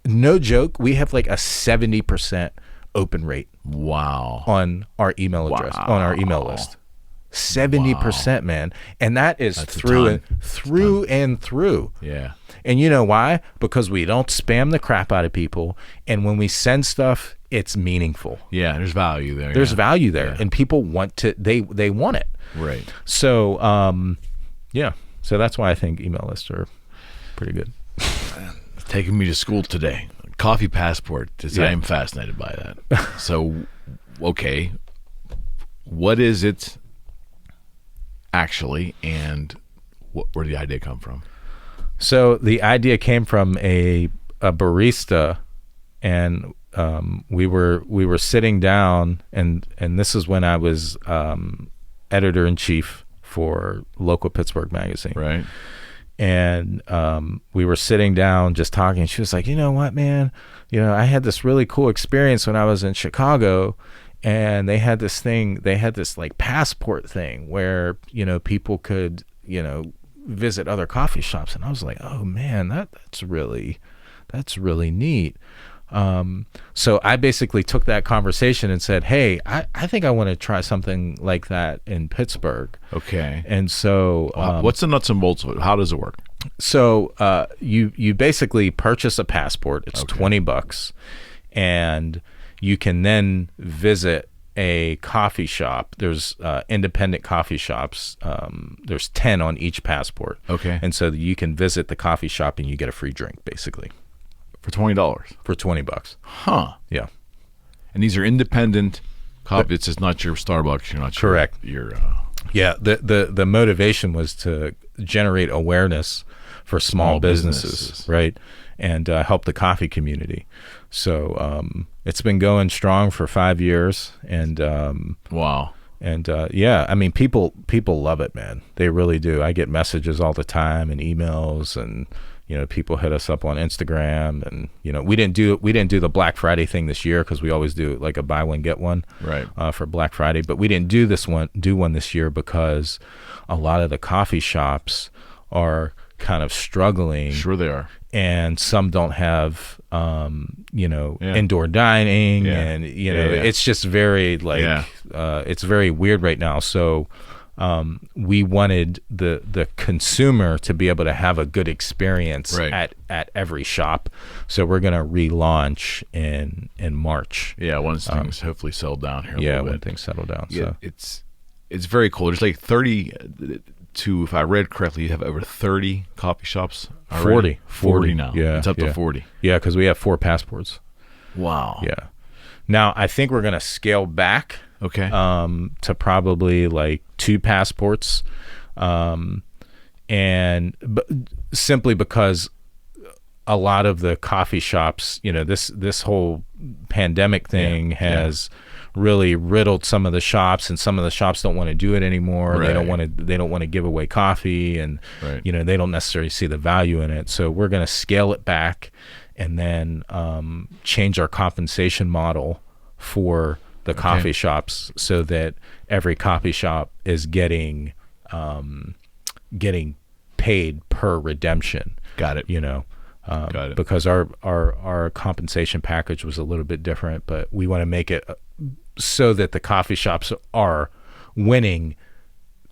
no joke, we have like a 70% open rate. Wow. On our email address, on our email list. 70%, man. And that is through and through. Yeah. And you know why? Because we don't spam the crap out of people, and when we send stuff, it's meaningful. Yeah, there's value there. There's value there, and people want to. They want it. Right. So, yeah. So that's why I think email lists are pretty good. It's taking me to school today. Coffee Passport. I am fascinated by that. So, okay, what is it actually, and where did the idea come from? So the idea came from a barista, and we were sitting down, and this is when I was editor-in-chief for local Pittsburgh magazine. Right. And we were sitting down just talking. She was like, "You know what, man? I had this really cool experience when I was in Chicago, and they had this like passport thing where, people could, visit other coffee shops." And I was like, "Oh man, that's really neat." So I basically took that conversation and said, "Hey, I think I want to try something like that in Pittsburgh." Okay. And so what's the nuts and bolts of it? How does it work? So you basically purchase a passport. It's $20, and you can then visit a coffee shop. There's independent coffee shops. There's 10 on each passport. Okay. And so you can visit the coffee shop and you get a free drink, basically. For $20? For $20. Huh. Yeah. And these are independent coffee. It's just not your Starbucks. You're not correct. Yeah. The motivation was to generate awareness for small businesses, right? And help the coffee community. So it's been going strong for 5 years, and wow. And yeah, I mean, people love it, man. They really do. I get messages all the time and emails, and people hit us up on Instagram, and we didn't do the Black Friday thing this year because we always do like a buy one get one, right, for Black Friday. But we didn't do one this year because a lot of the coffee shops are kind of struggling. Sure they are. And some don't have indoor dining, and it's just very it's very weird right now. So we wanted the consumer to be able to have a good experience at every shop. So we're going to relaunch in March. Yeah, once things hopefully settle down here. Yeah, when things settle down. Yeah, so it's very cool. There's like 30 to, if I read correctly, you have over 30 coffee shops already. 40 now. Yeah, it's up to 40. Yeah, because we have 4 passports. Wow. Yeah. Now I think we're going to scale back. Okay. To probably like 2 passports, simply because a lot of the coffee shops, this whole pandemic thing has really riddled some of the shops, and some of the shops don't want to do it anymore. Right. They don't want to give away coffee, and they don't necessarily see the value in it. So we're going to scale it back, and then change our compensation model for the coffee shops, so that every coffee shop is getting paid per redemption. Got it. Got it. Because our compensation package was a little bit different, but we want to make it so that the coffee shops are winning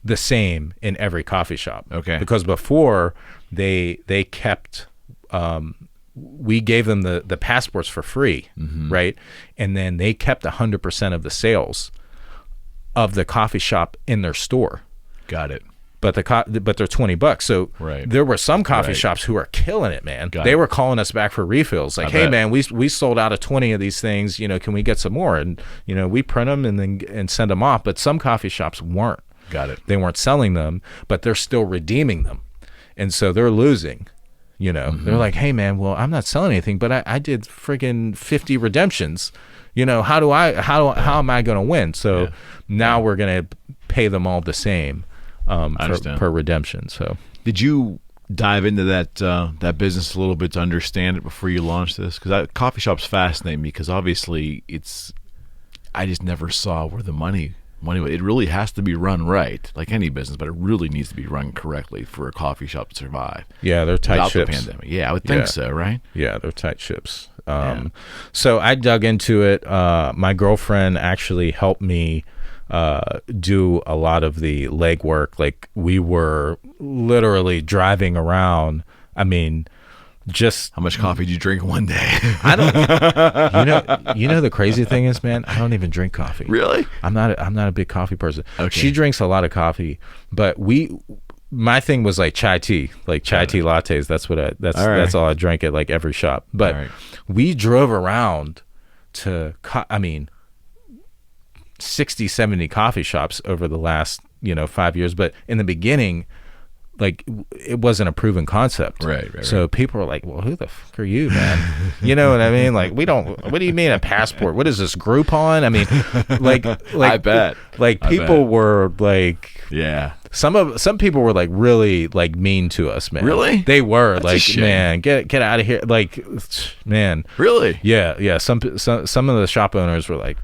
the same in every coffee shop. Okay. Because before they kept we gave them the passports for free, right? And then they kept 100% of the sales of the coffee shop in their store. Got it. But they're $20. So there were some coffee shops who are killing it, man. They were calling us back for refills. Like, hey, man, we sold out of 20 of these things. Can we get some more? And we print them and send them off. But some coffee shops weren't. Got it. They weren't selling them, but they're still redeeming them, and so they're losing. They're like, hey, man, well, I'm not selling anything, but I did friggin' 50 redemptions. How am I going to win? So now we're going to pay them all the same per redemption. So did you dive into that business a little bit to understand it before you launched this? Because coffee shops fascinate me, because obviously I just never saw where the money. It really has to be run right, like any business, but it really needs to be run correctly for a coffee shop to survive. Yeah, they're tight ships. The pandemic. Yeah, I would think so, right? Yeah, they're tight ships. So I dug into it. My girlfriend actually helped me do a lot of the legwork. Like, we were literally driving around. I mean, just how much coffee did you drink one day? I don't. The crazy thing is, man, I don't even drink coffee. Really? I'm not a big coffee person. Okay. She drinks a lot of coffee, but my thing was like chai tea lattes. That's all I drank at like every shop. But we drove around to 60, 70 coffee shops over the last 5 years. But in the beginning, like, it wasn't a proven concept. Right. So people were like, well, who the fuck are you, man? You know what I mean? Like, what do you mean a passport? What is this, Groupon? I mean, like I bet. Like, people were like, yeah. Some people were like really like mean to us, man. Really? They were. That's like, man, get out of here. Like, man. Really? Yeah. Some of the shop owners were like,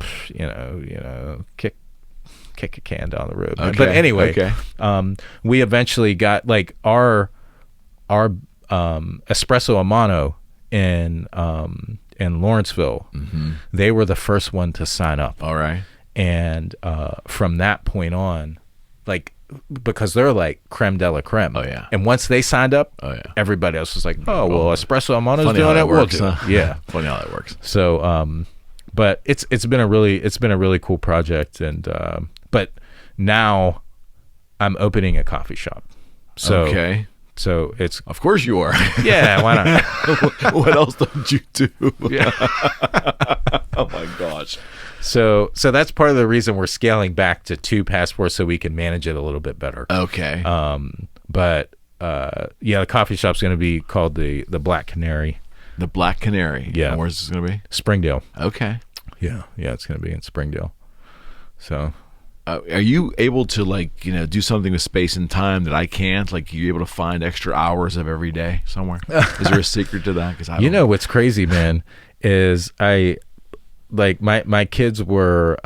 kick a can down the road. Okay. But anyway, we eventually got like our espresso amano in Lawrenceville. They were the first one to sign up. All right. And from that point on, like, because they're like creme de la creme. Oh yeah. And once they signed up, everybody else was like, oh well, espresso amano's doing it. Works, we'll do it. Yeah. Funny how that works. So but it's been a really cool project, and but now I'm opening a coffee shop. So So it's, of course you are. Yeah, why not? What else don't you do? Yeah. Oh my gosh. So that's part of the reason we're scaling back to 2 passports, so we can manage it a little bit better. Okay. But the coffee shop's going to be called the Black Canary. The Black Canary. Yeah. And where's this going to be? Springdale. Okay. Yeah, it's going to be in Springdale. So. Are you able to do something with space and time that I can't? Like, you able to find extra hours of every day somewhere? Is there a secret to that? Because what's crazy, man, is my kids were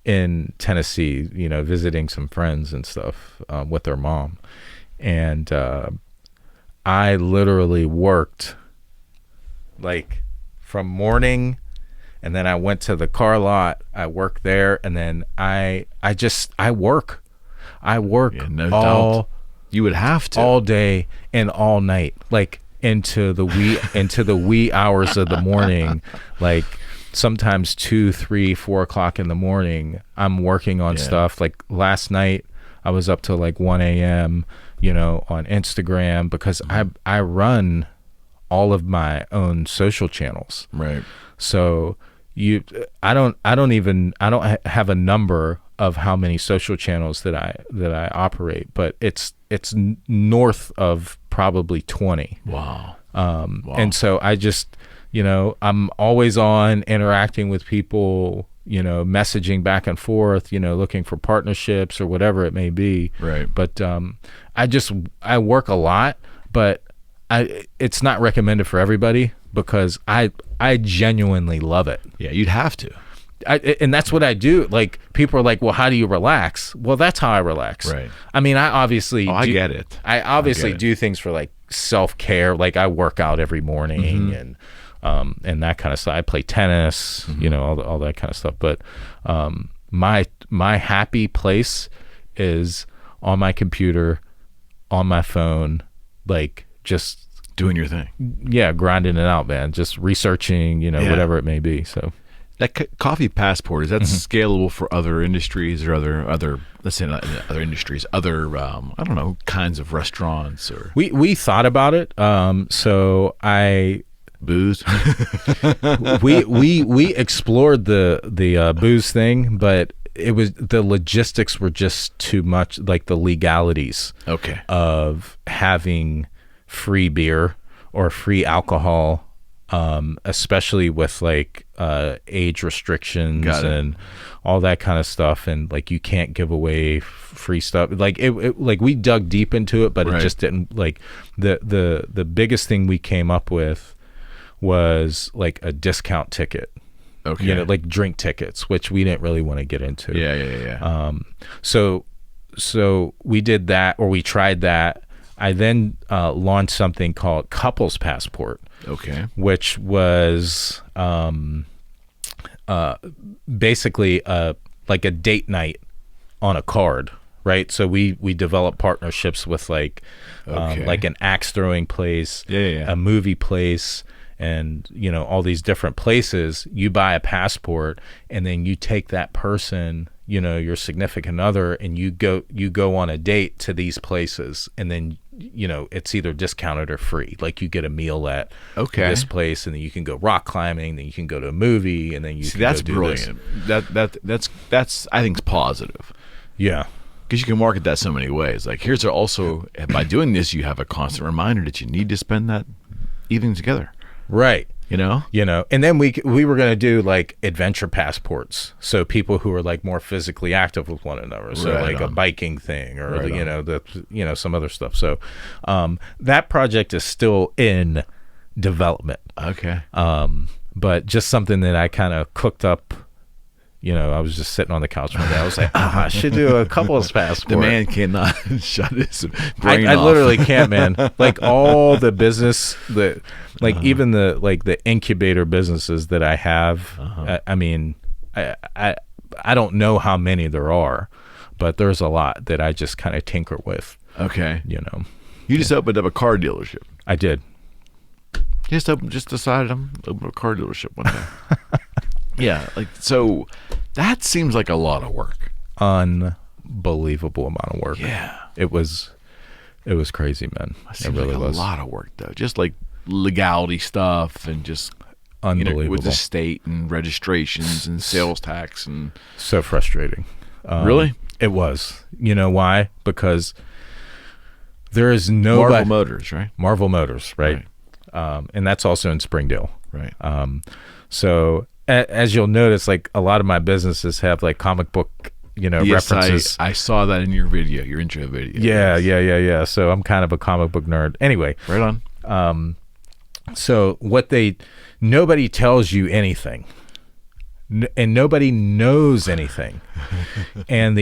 in Tennessee, visiting some friends and stuff with their mom, and I literally worked from morning. And then I went to the car lot. I worked there, and then I work. I work no doubt. You would have to all day and all night, like into the wee hours of the morning, like sometimes 2, 3, 4 o'clock in the morning. I'm working on stuff. Like last night, I was up till like 1 a.m. On Instagram because I run all of my own social channels. Right. So I don't have a number of how many social channels that I operate, but it's north of probably 20. Wow. And so I just, I'm always on interacting with people, messaging back and forth, looking for partnerships or whatever it may be. Right. But I work a lot, but it's not recommended for everybody because I genuinely love it. Yeah, you'd have to. And that's what I do. Like, people are like, well, how do you relax? Well, that's how I relax. Right. I mean, I obviously I get it. I obviously do things for like self-care. Like I work out every morning and that kind of stuff. I play tennis, all that kind of stuff. But my happy place is on my computer, on my phone, like just doing your thing. Yeah, grinding it out, man. Just researching, whatever it may be. So that coffee passport, is that scalable for other industries or other let's say not other industries, other I don't know, kinds of restaurants? Or we thought about it. So booze. we explored the booze thing, but the logistics were just too much, like the legalities of having free beer or free alcohol, especially with like age restrictions and all that kind of stuff, and like you can't give away free stuff. Like it like we dug deep into it, but it just didn't, like the biggest thing we came up with was like a discount ticket. Okay. Like drink tickets, which we didn't really want to get into. Yeah. So we did that, or we tried that. I then launched something called Couples Passport. Okay. Which was basically like a date night on a card, right? So we developed partnerships with like an axe throwing place, a movie place, and all these different places. You buy a passport, and then you take that person, your significant other, and you go on a date to these places, and then it's either discounted or free. Like you get a meal at this place, and then you can go rock climbing, then you can go to a movie, and then you can that's go do brilliant. This. That's I think is positive. Yeah. Because you can market that so many ways. Like here's also, by doing this, you have a constant reminder that you need to spend that evening together. Right. And then we were going to do like adventure passports. So people who are like more physically active with one another. So a biking thing or, some other stuff. So that project is still in development. Okay. But just something that I kind of cooked up. I was just sitting on the couch one day. I was like, I should do a couples passport. The man cannot shut his brain off. I literally can't, man. Like all the business, even the incubator businesses that I have. I mean, I don't know how many there are, but there's a lot that I just kind of tinker with. Okay. You just opened up a car dealership. I did. Just decided I'm opening a car dealership one day. Yeah, so that seems like a lot of work. Unbelievable amount of work. Yeah. It was crazy, man. It really was a lot of work, though. Just like legality stuff and just unbelievable with the state and registrations and sales tax and so frustrating. Really? It was. You know why? Because there is nobody. Marvel Motors, right? Marvel Motors, right? And that's also in Springdale. Right. So as you'll notice, like a lot of my businesses have like comic book, references. I saw that in your video, your intro video. Yeah. So I'm kind of a comic book nerd. Anyway. Right on. So nobody tells you anything. And nobody knows anything. And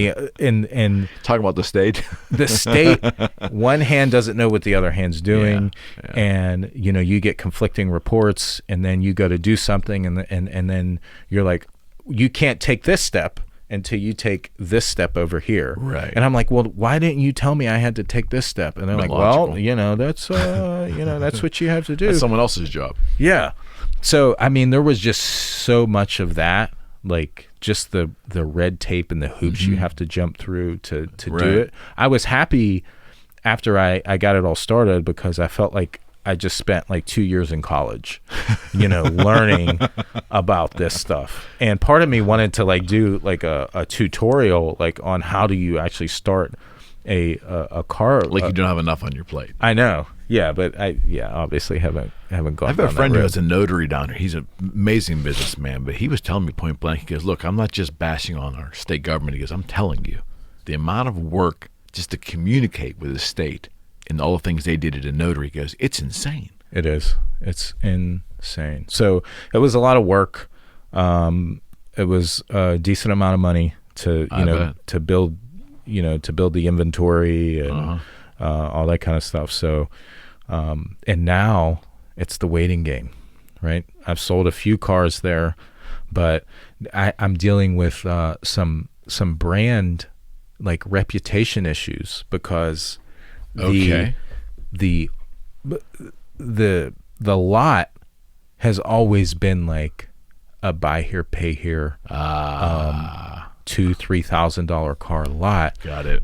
talking about the state. The state, one hand doesn't know what the other hand's doing. Yeah. And you get conflicting reports, and then you go to do something, and then you're like, you can't take this step, until you take this step over here. Right. And I'm like, well, why didn't you tell me I had to take this step? And they're like, logical. well, that's that's what you have to do. That's someone else's job. Yeah. So, I mean, there was just so much of that, like just the red tape and the hoops you have to jump through to do it. I was happy after I got it all started because I felt like I just spent like 2 years in college, learning about this stuff. And part of me wanted to like do like a tutorial like on how do you actually start a car. Like you don't have enough on your plate. I know. Yeah, but I obviously haven't gone. I have a friend who has a notary down here. He's an amazing businessman, but he was telling me point blank, he goes, look, I'm not just bashing on our state government. He goes, I'm telling you, the amount of work just to communicate with the state and all the things they did at a notary, goes, it's insane. It is. It's insane. So it was a lot of work. It was a decent amount of money to build, to build the inventory and all that kind of stuff. So, and now it's the waiting game, right? I've sold a few cars there, but I'm dealing with some brand like reputation issues because the lot has always been like a buy here, pay here, $2,000-$3,000 car lot. Got it.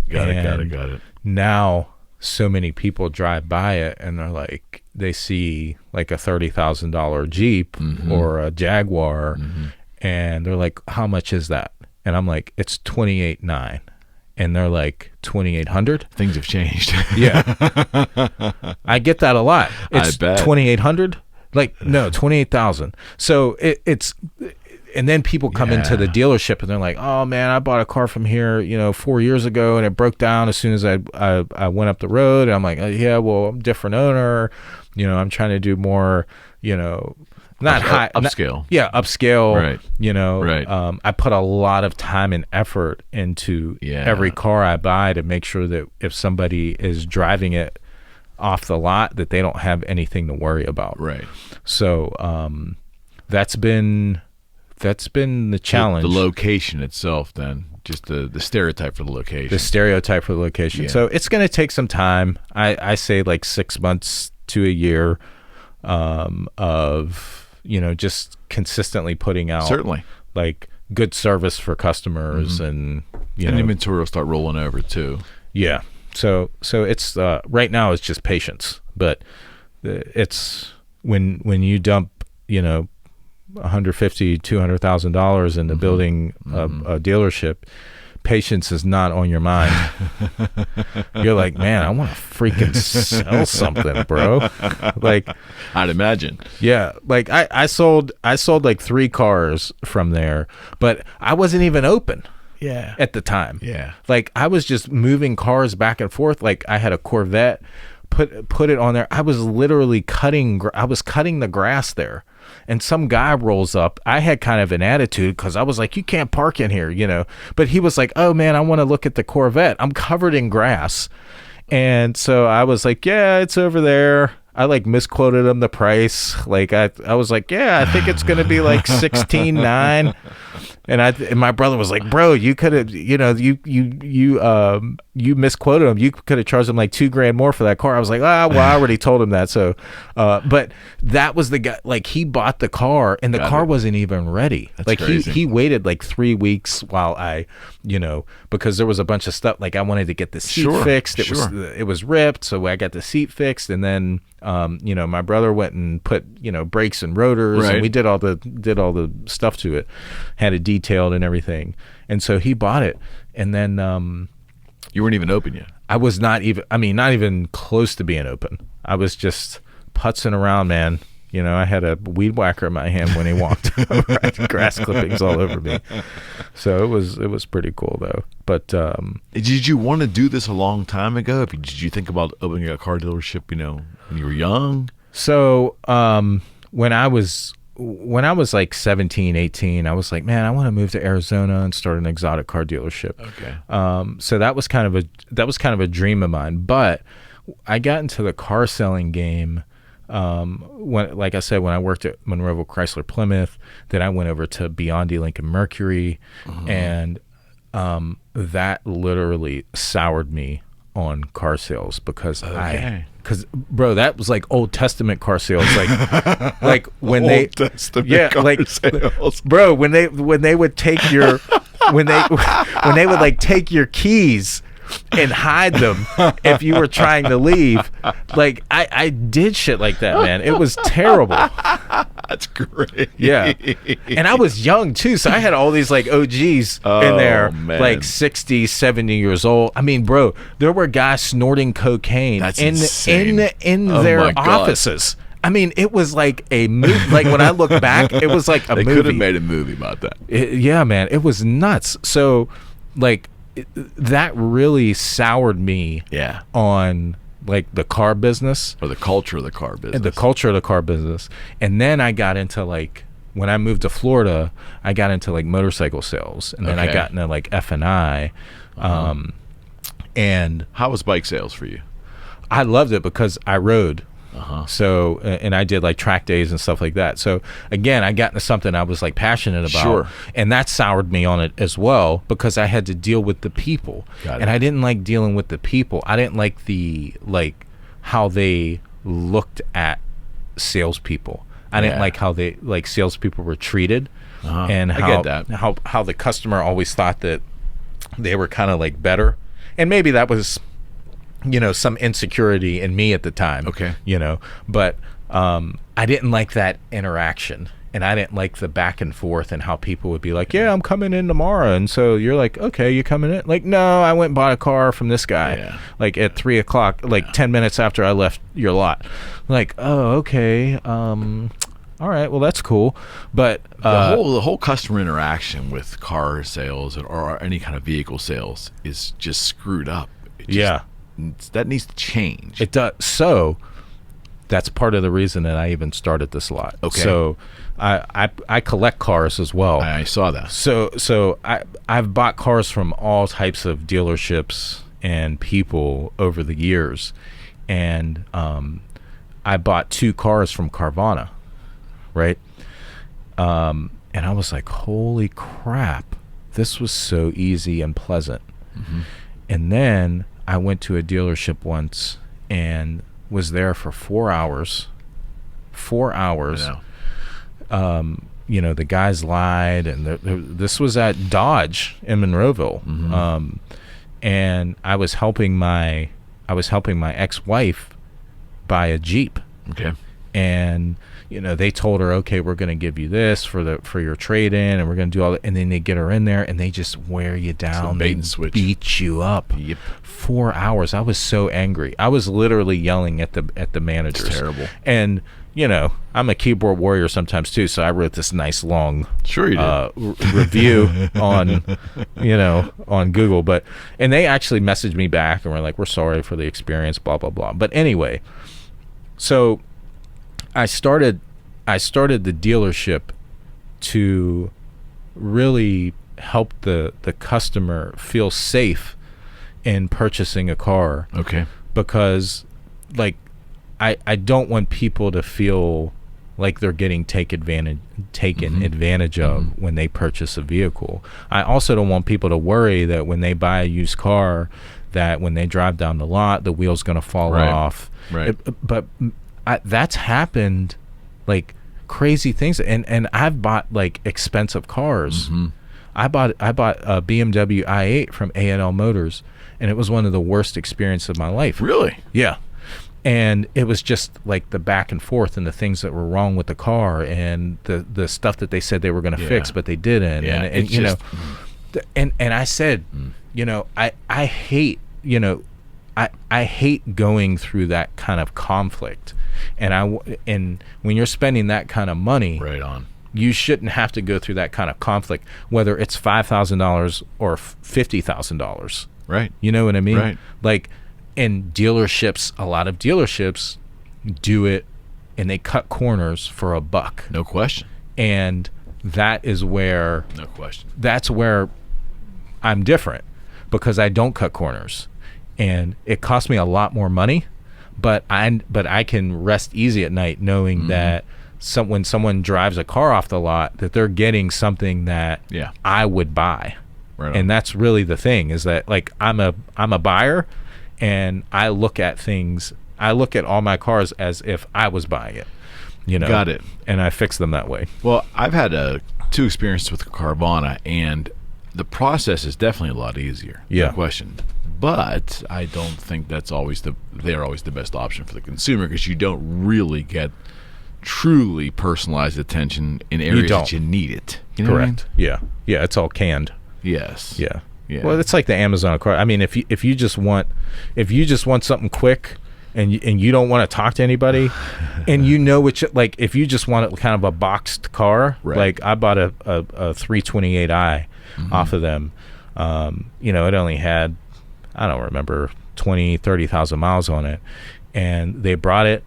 Now so many people drive by it and they're like, they see like a $30,000 Jeep or a Jaguar, and they're like, how much is that? And I'm like, it's $28,900. And they're like, $2,800. Things have changed. Yeah. I get that a lot. It's I bet. $2,800. Like, no, 28,000. So it's, and then people come into the dealership and they're like, oh man, I bought a car from here, 4 years ago and it broke down as soon as I went up the road. And I'm like, yeah, well, I'm a different owner. I'm trying to do more, not high upscale. Upscale. Right. Right. I put a lot of time and effort into every car I buy to make sure that if somebody is driving it off the lot, that they don't have anything to worry about. Right. So that's been the challenge. The location itself, then, just the stereotype for the location. The stereotype for the location. Yeah. So it's going to take some time. I say like 6 months to a year of just consistently putting out certainly like good service for customers and inventory will start rolling over too. Yeah. So it's right now it's just patience, but it's when you dump $150,000-$200,000 into building a dealership, patience is not on your mind. You're like, man, I want to freaking sell something, bro. Like, I'd imagine. Yeah, like I sold like 3 cars from there, but I wasn't even open. Yeah. At the time. Yeah. Like I was just moving cars back and forth. Like I had a Corvette, put it on there. I was literally cutting the grass there. And some guy rolls up. I had kind of an attitude because I was like, you can't park in here, But he was like, oh, man, I want to look at the Corvette. I'm covered in grass. And so I was like, yeah, it's over there. I like misquoted him the price. Like I was like, yeah, I think it's going to be like $16,900. And my brother was like, bro, you could have, you misquoted him. You could have charged him like $2,000 more for that car. I was like, well, I already told him that. So, but that was the guy, like he bought the car and the car wasn't even ready. That's like crazy. he waited like 3 weeks while I, because there was a bunch of stuff. Like I wanted to get the seat fixed. It was ripped. So I got the seat fixed and then, my brother went and put, brakes and rotors and we did all the stuff to it, had it detailed and everything. And so he bought it. And then, you weren't even open yet. I was not even close to being open. I was just putzing around, man. I had a weed whacker in my hand when he walked over. I had grass clippings all over me. So it was pretty cool though. But did you want to do this a long time ago? Did you think about opening a car dealership, when you were young? So when I was like 17, 18, I was like, man, I want to move to Arizona and start an exotic car dealership. Okay. So that was kind of a dream of mine. But I got into the car selling game when, like I said, when I worked at Monroeville Chrysler Plymouth, then I went over to Biondi Lincoln Mercury, and that literally soured me on car sales because bro, that was like Old Testament car sales, like when Old Testament car sales. Bro, when they would take your when they would like take your keys and hide them if you were trying to leave. Like I did shit like that, man. It was terrible. That's great. Yeah. And I was young too, so I had all these like OGs in there, man. Like 60, 70 years old. I mean, bro, there were guys snorting cocaine in their offices. I mean, it was like a movie. Like when I look back, it was like a movie. They could have made a movie about that. Yeah, man. It was nuts. So like that really soured me on like the car business, or the culture of the car business. And then I got into like, when I moved to Florida, I got into like motorcycle sales, and then I got into like F&I. And how was bike sales for you? I loved it because I rode. So, and I did like track days and stuff like that. So again, I got into something I was like passionate about. Sure. And that soured me on it as well because I had to deal with the people. And I didn't like dealing with the people. I didn't like how they looked at salespeople. I didn't like how they like salespeople were treated, and how the customer always thought that they were kind of like better. And maybe that was, you know, some insecurity in me at the time. You know, but I didn't like that interaction, and I didn't like the back and forth and how people would be like, yeah, I'm coming in tomorrow. And so you're like, okay, you coming in? Like, no, I went and bought a car from this guy like at 3 o'clock, like 10 minutes after I left your lot. Like, oh, okay. All right, well, that's cool. But the whole customer interaction with car sales or any kind of vehicle sales is just screwed up. That needs to change. It does. So that's part of the reason that I even started this lot. So I collect cars as well. I saw that. So I've bought cars from all types of dealerships and people over the years, and I bought 2 cars from Carvana, right? And I was like, holy crap, this was so easy and pleasant. And then I went to a dealership once and was there for 4 hours. 4 hours. You know, the guys lied, and this was at Dodge in Monroeville. And I was helping my ex-wife buy a Jeep. And you know, they told her, okay, we're going to give you this for your trade-in, and we're going to do all that. And then they get her in there, and they just wear you down. Bait and switch. Beat you up. 4 hours. I was so angry. I was literally yelling at the managers. It's terrible. And you know, I'm a keyboard warrior sometimes too, so I wrote this nice long review on, you know, on Google. And they actually messaged me back and were like, we're sorry for the experience, blah blah blah. But anyway, so I started the dealership to really help the customer feel safe in purchasing a car. Because like I don't want people to feel like they're getting taken advantage of when they purchase a vehicle. I also don't want people to worry that when they buy a used car, that when they drive down the lot, the wheel's going to fall off. But that's happened, like crazy things. And I've bought like expensive cars. I bought a BMW i8 from A&L Motors, and it was one of the worst experiences of my life. Really? Yeah. And it was just like the back and forth and the things that were wrong with the car and the stuff that they said they were going to fix, but they didn't. And you know, and I said, you know, I hate, you know, I hate going through that kind of conflict. And when you're spending that kind of money, you shouldn't have to go through that kind of conflict, whether it's $5,000 or $50,000. Right. You know what I mean? Right. Like, and dealerships, a lot of dealerships do it, and they cut corners for $1. No question. And that is where, no question, that's where I'm different, because I don't cut corners, and it costs me a lot more money, but I can rest easy at night knowing that when someone drives a car off the lot, that they're getting something that I would buy. Right. And that's really the thing, is that like I'm a buyer, and I look at all my cars as if I was buying it. Got it. And I fix them that way. Well, I've had 2 experiences with Carvana, and the process is definitely a lot easier. Yeah. No question. But I don't think they're always the best option for the consumer, because you don't really get truly personalized attention in areas that you need it. You know Correct. What I mean? Yeah. It's all canned. Yes. Yeah. Well, it's like the Amazon car. I mean, if you just want something quick, and you don't want to talk to anybody, and like if you just want it kind of a boxed car, right. Like I bought a 328i off of them. It only had, I don't remember, 30,000 miles on it, and they brought it.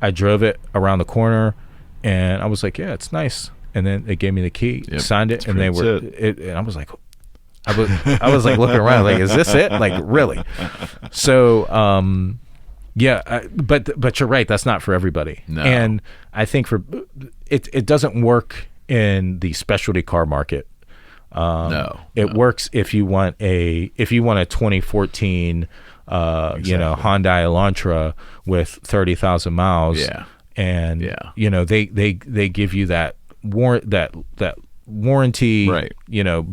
I drove it around the corner, and I was like, yeah, it's nice. And then they gave me the key, signed it, and and I was like, I was like looking around, like, is this it? Like, really? So, but you're right. That's not for everybody. No. And I think it doesn't work in the specialty car market. It works if you want a 2014, Hyundai Elantra with 30,000 miles. Yeah. And they give you that warranty, right?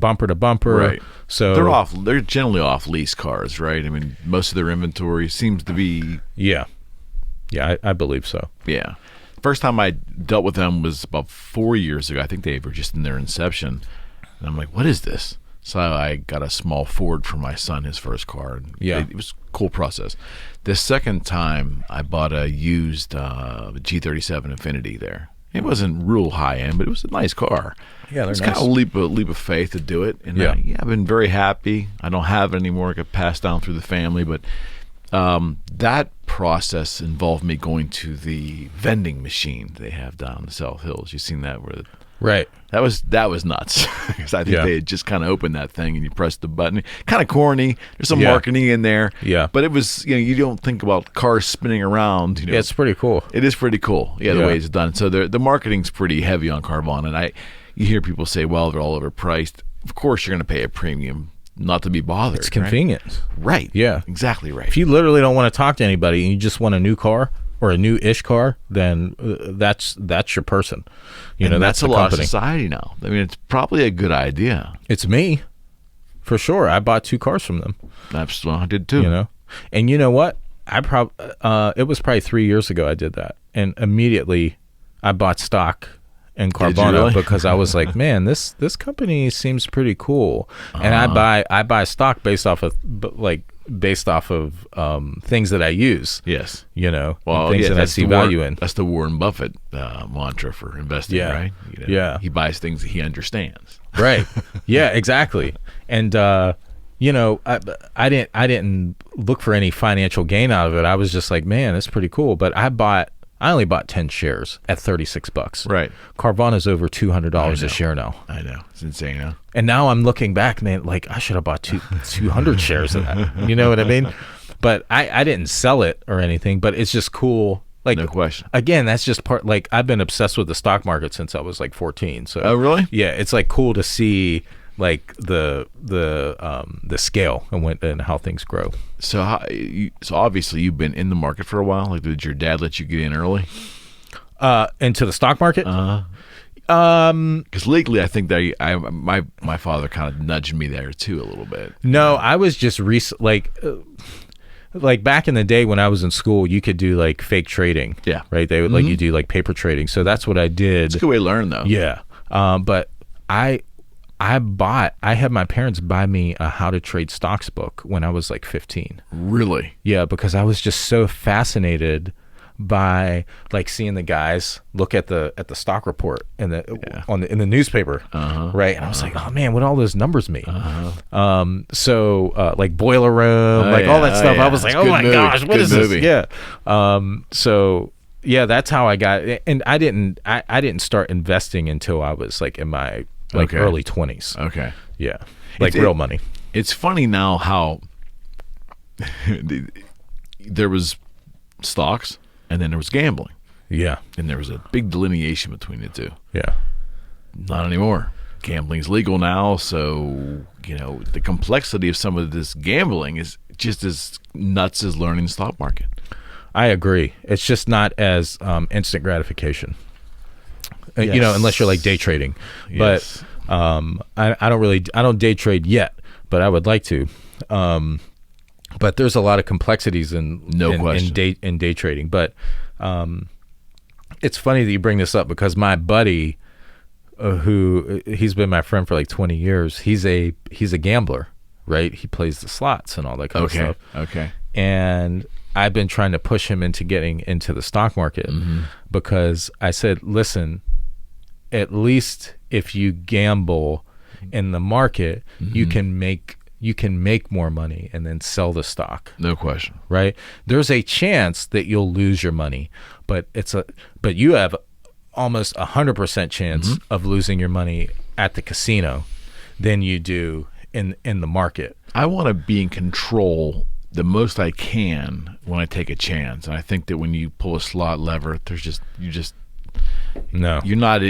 Bumper to bumper, right? So they're generally off lease cars, right? I mean, most of their inventory seems to be I believe so. Yeah. First time I dealt with them was about 4 years ago. I think they were just in their inception, and I'm like, what is this? So I got a small Ford for my son, his first car. And it was a cool process. The second time I bought a used G37 Infinity there. It wasn't real high end, but it was a nice car. Yeah, it's nice. Kind of a leap of faith to do it. And I've been very happy. I don't have it anymore. It got passed down through the family, but that process involved me going to the vending machine they have down in the South Hills. You've seen that where right. That was nuts, because I think they had just kind of opened that thing and you press the button. Kind of corny. There's some marketing in there. Yeah. But it was, you don't think about cars spinning around. Yeah, it's pretty cool. It is pretty cool. Yeah, the way it's done. So the marketing's pretty heavy on Carvana, and you hear people say, well, they're all overpriced. Of course, you're going to pay a premium not to be bothered. It's convenience. Right. Yeah. Exactly right. If you literally don't want to talk to anybody and you just want a new car, or a new-ish car, then that's your person. That's a the lot company. of society now. I mean, it's probably a good idea. It's me, for sure. I bought 2 cars from them. I did too. And you know what? It was probably 3 years ago I did that, and immediately I bought stock in Carvana, really? because I was like, man, this company seems pretty cool, and I buy stock based off of things that I use. Yes. Things that I see value in. That's the Warren Buffett mantra for investing, right? He buys things that he understands. Right. Yeah, exactly. And I didn't look for any financial gain out of it. I was just like, man, it's pretty cool. But I only bought 10 shares at $36. Right. Carvana's over $200 a share now. I know. It's insane, huh? And now I'm looking back, man, like I should have bought 200 shares of that. You know what I mean? But I didn't sell it or anything, but it's just cool. Like, no question. Again, that's just part, like, I've been obsessed with the stock market since I was like 14. So oh, really? Yeah, it's like cool to see like the scale and how things grow. So obviously you've been in the market for a while. Like, did your dad let you get in early? Into the stock market? Because legally, I think that my father kind of nudged me there too a little bit. No, I was just like back in the day when I was in school, you could do like fake trading. Yeah. Right. They would let you do like paper trading. So that's what I did. It's a good way to learn, though. Yeah. But I had my parents buy me a How to Trade Stocks book when I was like 15. Really? Yeah, because I was just so fascinated by like seeing the guys look at the stock report in the newspaper, right? And I was like, oh man, what all those numbers mean? So like Boiler Room, all that stuff. I was like, oh my gosh, what is this? Yeah. So yeah, that's how I got it. And I didn't start investing until I was like in my early 20s. Okay. Yeah. Like real money. It's funny now how there was stocks and then there was gambling. Yeah. And there was a big delineation between the two. Yeah. Not anymore. gambling's legal now, so the complexity of some of this gambling is just as nuts as learning the stock market. I agree. It's just not as instant gratification, unless you're like day trading. Yes. But I don't day trade yet, but I would like to. But there's a lot of complexities in day trading. But it's funny that you bring this up, because my buddy, he's been my friend for like 20 years. He's a gambler, right? He plays the slots and all that kind of stuff. Okay. And I've been trying to push him into getting into the stock market, because I said, listen, at least if you gamble in the market, you can make more money and then sell the stock. No question. Right? There's a chance that you'll lose your money, but you have almost 100% chance of losing your money at the casino than you do in the market. I want to be in control the most I can when I take a chance, and I think that when you pull a slot lever, you're not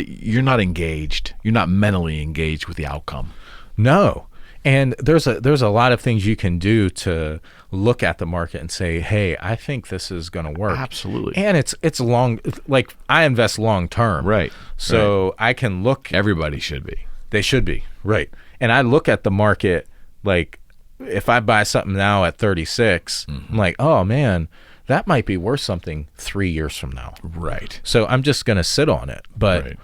engaged. You're not mentally engaged with the outcome. No. And there's a lot of things you can do to look at the market and say, hey, I think this is going to work. Absolutely. And it's long, like I invest long term. Right. So I can look. Everybody should be. They should be. Right. And I look at the market, like if I buy something now at 36, I'm like, oh man, that might be worth something 3 years from now. Right. So I'm just going to sit on it. But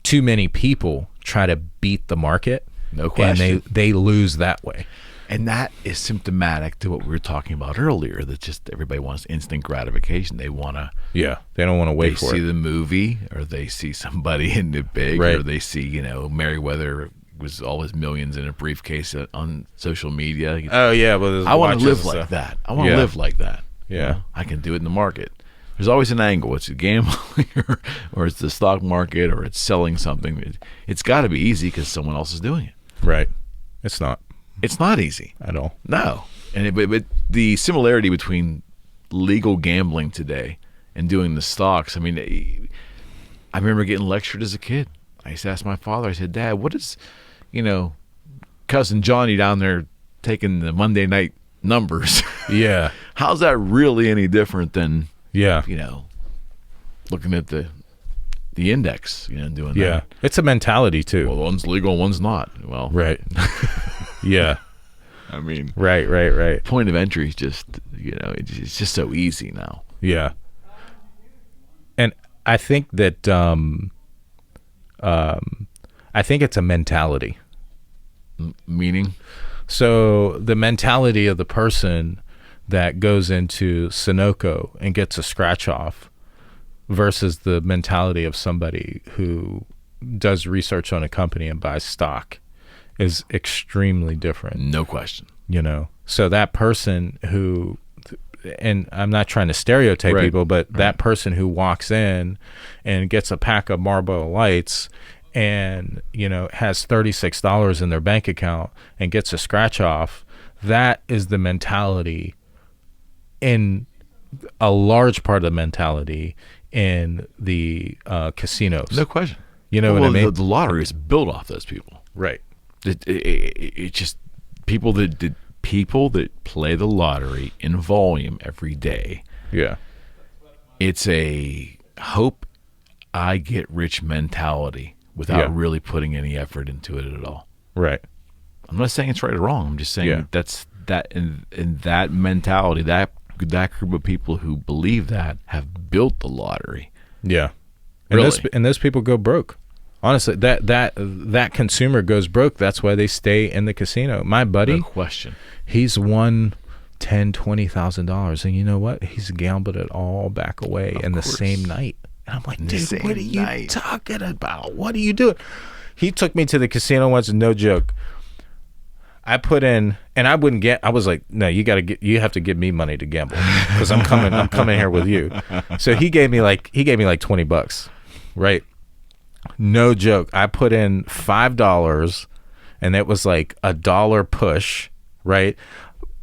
too many people try to beat the market. No question. And they lose that way. And that is symptomatic to what we were talking about earlier, that just everybody wants instant gratification. They want to. Yeah, they don't want to wait for it. They see the movie, or they see somebody in it big, or they see, Merriweather was all his millions in a briefcase on social media. Oh, yeah. Well, I want to live like that. I want to live like that. Yeah. I can do it in the market. There's always an angle. It's gambling or it's the stock market, or it's selling something. It's got to be easy because someone else is doing it. Right. It's not. It's not easy at all. No. But the similarity between legal gambling today and doing the stocks, I mean, I remember getting lectured as a kid. I used to ask my father, I said, Dad, what is, cousin Johnny down there taking the Monday night numbers? Yeah. How's that really any different than, looking at the index, doing that? Yeah. It's a mentality too. Well, one's legal, one's not. Well, right. Yeah. I mean, right. Point of entry is just, it's just so easy now. Yeah. And I think that, I think it's a mentality. Meaning? So the mentality of the person that goes into Sunoco and gets a scratch off versus the mentality of somebody who does research on a company and buys stock is extremely different. No question. So that person who, and I'm not trying to stereotype people, but that person who walks in and gets a pack of Marlboro Lights and, has $36 in their bank account and gets a scratch off, that is the mentality, in a large part of the mentality in the casinos. No question. You know what I mean? The lottery is built off those people. Right. It just people that play the lottery in volume every day. Yeah. It's a hope I get rich mentality without really putting any effort into it at all. Right. I'm not saying it's right or wrong. I'm just saying that's that in that mentality, that group of people who believe that have built the lottery. Yeah. Really? And those people go broke. Honestly, that consumer goes broke. That's why they stay in the casino. My buddy, no question, he's won $10,000-$20,000, and you know what? He's gambled it all back away in the same night. And I'm like, dude, what are you talking about? What are you doing? He took me to the casino once, no joke. I put in, and I wouldn't get. I was like, no, you have to give me money to gamble because I'm coming here with you. So he gave me like $20, right? No joke. I put in $5, and it was like $1 push, right?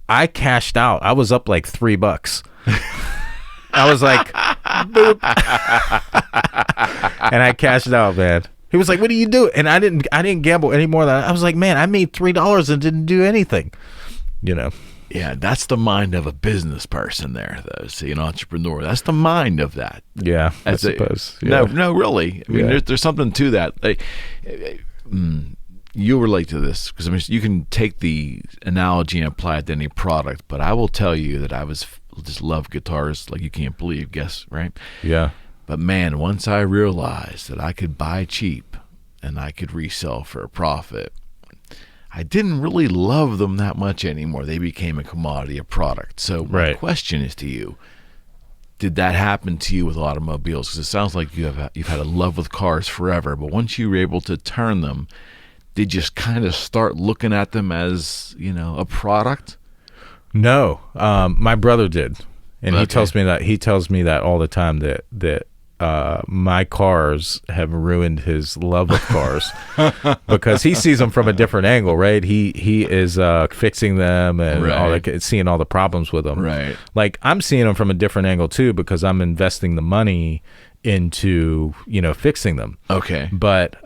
I cashed out. I was up like $3. I was like, boop, and I cashed out, man. He was like, "What do you do?" And I didn't gamble any more than I was like, "Man, I made $3 and didn't do anything." Yeah, that's the mind of a business person there, though. See, an entrepreneur. That's the mind of that. Yeah, I suppose. Yeah. No, really. I mean, there's something to that. You'll relate to this because you can take the analogy and apply it to any product. But I will tell you that I just love guitars like you can't believe. Guess right? Yeah. But man, once I realized that I could buy cheap and I could resell for a profit, I didn't really love them that much anymore. They became a commodity, a product. So my question is to you, did that happen to you with automobiles? Because it sounds like you've had a love with cars forever, but once you were able to turn them, did you just kind of start looking at them as, a product? No. My brother did. And he tells me that all the time that my cars have ruined his love of cars because he sees them from a different angle, right? He is fixing them and all that, seeing all the problems with them. Right. Like I'm seeing them from a different angle too because I'm investing the money into, fixing them. Okay. But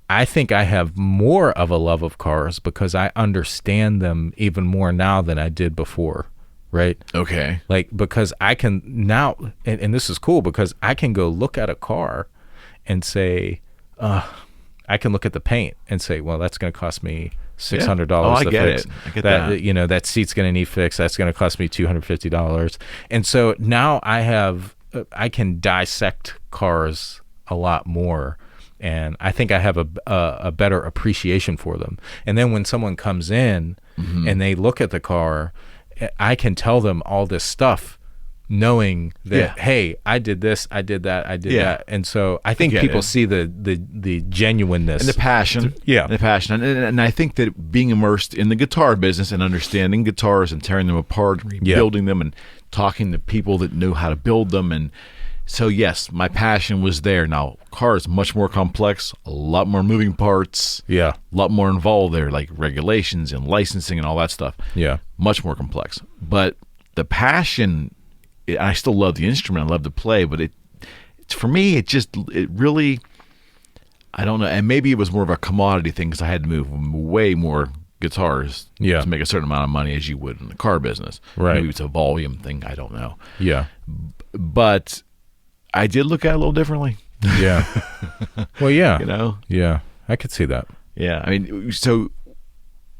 I think I have more of a love of cars because I understand them even more now than I did before. Right. Okay. Like, because I can now, and this is cool because I can go look at a car and say, I can look at the paint and say, well, that's going to cost me $600 to fix. I get that. That seat's going to need fixed. That's going to cost me $250. And so now I can dissect cars a lot more. And I think I have a better appreciation for them. And then when someone comes in and they look at the car, I can tell them all this stuff knowing that, hey, I did this, I did that, I did that. And so I think people see the genuineness. And the passion. Yeah. The passion. And I think that being immersed in the guitar business and understanding guitars and tearing them apart and rebuilding them and talking to people that know how to build them. And so, yes, my passion was there. Now, cars much more complex, a lot more moving parts. Yeah. A lot more involved there, like regulations and licensing and all that stuff. Yeah. Much more complex. But the passion, I still love the instrument. I love to play, but for me, it really, I don't know. And maybe it was more of a commodity thing because I had to move way more guitars to make a certain amount of money as you would in the car business. Right. Maybe it's a volume thing. I don't know. Yeah. But I did look at it a little differently. Yeah. Well, yeah. Yeah. I could see that. Yeah. I mean, so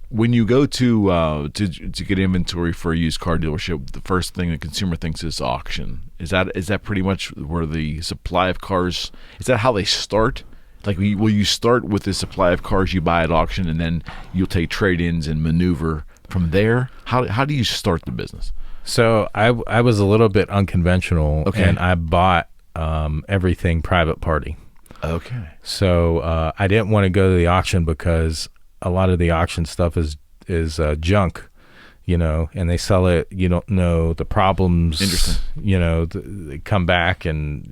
when you go to get inventory for a used car dealership, the first thing the consumer thinks is auction. Is that pretty much where the supply of cars? Is that how they start? Like, will you start with the supply of cars you buy at auction, and then you'll take trade-ins and maneuver from there? How do you start the business? So I was a little bit unconventional, and I bought everything private party. Okay. So I didn't want to go to the auction because a lot of the auction stuff is junk, and they sell it. You don't know the problems. Interesting. They come back and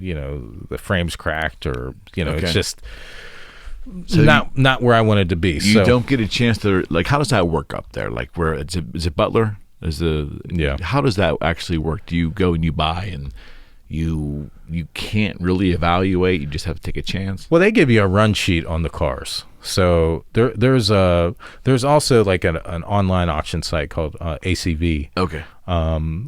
the frame's cracked or it's just not where I wanted to be. You don't get a chance to, like, how does that work up there? Like, where is it Butler? How does that actually work? Do you go and you buy and you can't really evaluate? You just have to take a chance. Well, they give you a run sheet on the cars. So there's also like an online auction site called ACV. Okay.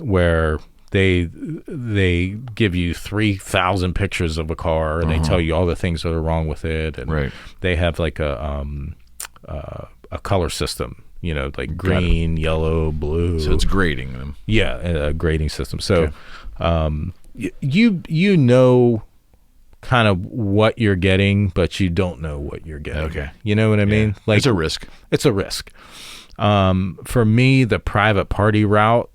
Where they give you 3,000 pictures of a car and they tell you all the things that are wrong with it. And they have like a color system. Like green, yellow, blue. So it's grading them. Yeah, a grading system. So you know kind of what you're getting, but you don't know what you're getting. Okay. You know what I mean? Like, it's a risk. It's a risk. For me, the private party route,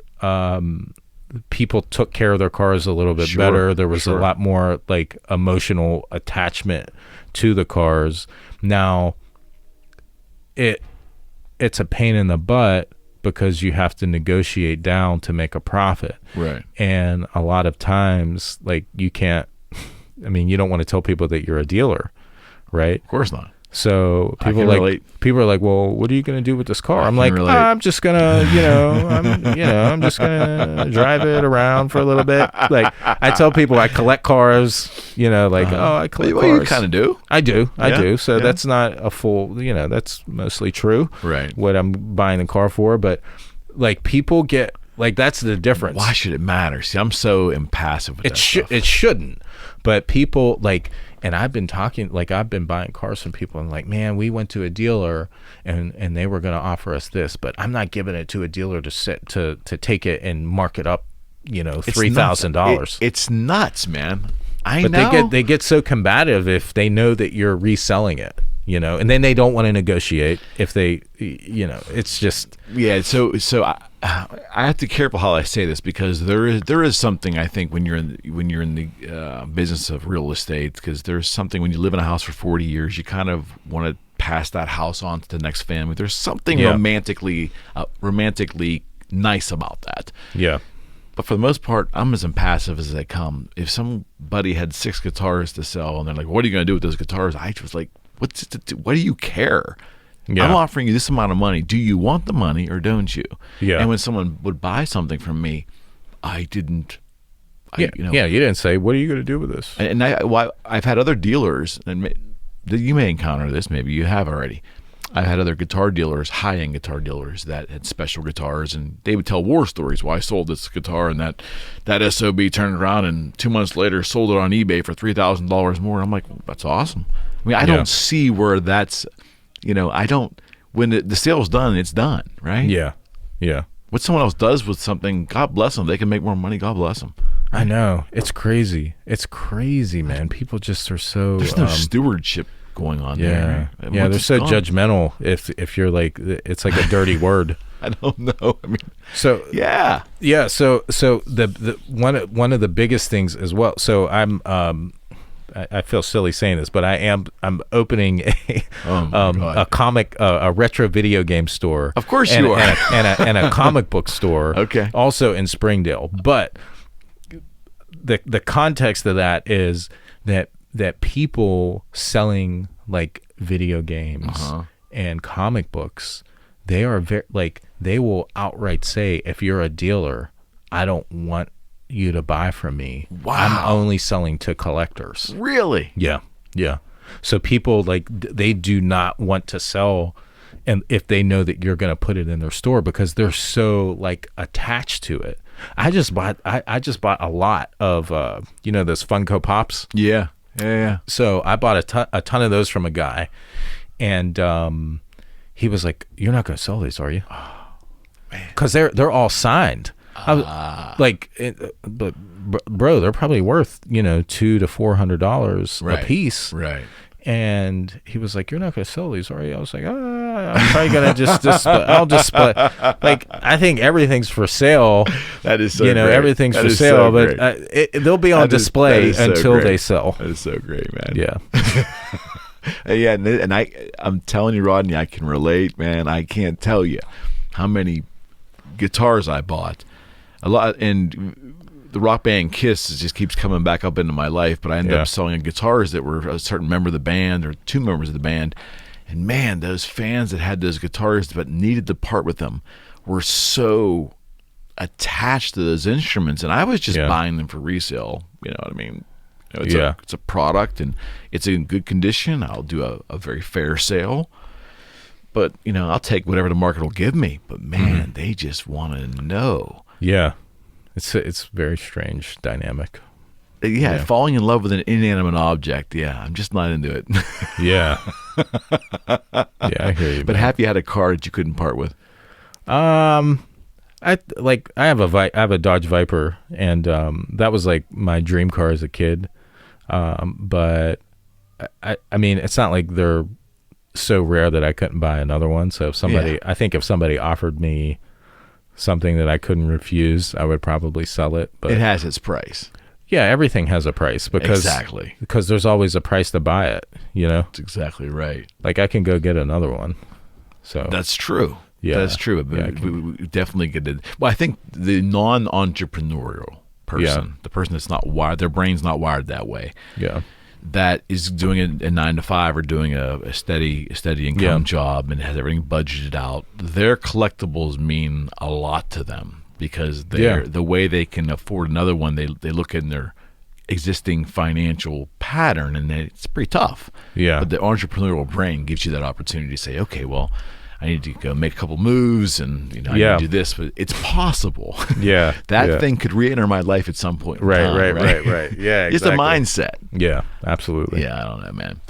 people took care of their cars a little bit better. There was a lot more like emotional attachment to the cars. Now, it's a pain in the butt because you have to negotiate down to make a profit. Right. And a lot of times, like, you can't, you don't want to tell people that you're a dealer, right? Of course not. So people are like, well, what are you going to do with this car? I'm like, I'm just gonna, I'm just gonna drive it around for a little bit. Like I tell people, I collect cars. I collect cars. Well, you kind of do. I do. So that's not a full. That's mostly true. Right. What I'm buying the car for, but like people get like that's the difference. Why should it matter? See, I'm so impassive with that stuff. It shouldn't, but people like. And I've been buying cars from people and like, man, we went to a dealer and they were going to offer us this, but I'm not giving it to a dealer to take it and mark it up, $3,000. It's nuts, man. But they get so combative if they know that you're reselling it, and then they don't want to negotiate if they, it's just. Yeah. So I have to be careful how I say this because there is something I think when you're in the business of real estate, because there's something when you live in a house for 40 years, you kind of want to pass that house on to the next family. There's something romantically nice about that. Yeah. But for the most part, I'm as impassive as they come. If somebody had 6 guitars to sell and they're like, "What are you going to do with those guitars?" I was like, "What do you care? Yeah. I'm offering you this amount of money. Do you want the money or don't you?" Yeah. And when someone would buy something from me, I didn't. You didn't say, "What are you going to do with this?" And I've had other dealers, and you may encounter this. Maybe you have already. I've had other guitar dealers, high-end guitar dealers, that had special guitars, and they would tell war stories. Well, I sold this guitar, and that SOB turned around, and 2 months later sold it on eBay for $3,000 more. I'm like, well, that's awesome. I mean, I don't see where that's. I don't. When the sale's done, it's done, right? Yeah, yeah. What someone else does with something, God bless them. They can make more money. God bless them. I know. It's crazy. It's crazy, man. People just are so. There's no stewardship going on there. Yeah, they're so judgmental. If you're like, it's like a dirty word. I don't know. I mean, so yeah. So the one of the biggest things as well. So I feel silly saying this, but I'm opening a comic, a retro video game store. Of course you are. and a comic book store. Okay. Also in Springdale, but the context of that is that people selling like video games and comic books, they are they will outright say, if you're a dealer, I don't want you to buy from me. Wow. I'm only selling to collectors. Really? Yeah. So people they do not want to sell, and if they know that you're going to put it in their store, because they're so attached to it. I just bought a lot of those Funko Pops. Yeah. So I bought a ton of those from a guy, and he was like, "You're not going to sell these, are you?" Oh, man. Because they're all signed. But bro, they're probably worth $200 to $400 a piece. Right. And he was like, "You're not going to sell these, are you?" I was like, I'm probably going to I'll just split. I think everything's for sale. That is so great. Everything's for sale, but they'll be on display until they sell. That is so great, man. Yeah. Yeah, and I'm telling you, Rodney, I can relate, man. I can't tell you how many guitars I bought. A lot, and the rock band Kiss just keeps coming back up into my life, but I ended up selling guitars that were a certain member of the band or 2 members of the band. And man, those fans that had those guitars but needed to part with them were so attached to those instruments, and I was just buying them for resale. You know what I mean? It's a product, and it's in good condition. I'll do a very fair sale. But, I'll take whatever the market will give me. But, man, they just want to know. Yeah. It's very strange dynamic. Yeah, falling in love with an inanimate object. Yeah, I'm just not into it. Yeah. Yeah, I hear you. But have you had a car that you couldn't part with? I have a Dodge Viper, and that was like my dream car as a kid. But I mean, it's not like they're so rare that I couldn't buy another one. So if somebody offered me something that I couldn't refuse, I would probably sell it. But it has its price. Yeah, everything has a price because there's always a price to buy it. That's exactly right. Like I can go get another one. So that's true. Yeah, that's true. But we definitely get it. Well, I think the non-entrepreneurial person, the person that's not wired, their brain's not wired that way. Yeah. that is doing a 9 to 5 or doing a steady income job and has everything budgeted out, their collectibles mean a lot to them because the way they can afford another one, they look in their existing financial pattern and it's pretty tough. Yeah. But the entrepreneurial brain gives you that opportunity to say, okay, well, I need to go make a couple moves and I need to do this, but it's possible. Yeah. That thing could re-enter my life at some point. Right. Yeah, exactly. It's a mindset. Yeah, absolutely. Yeah, I don't know, man.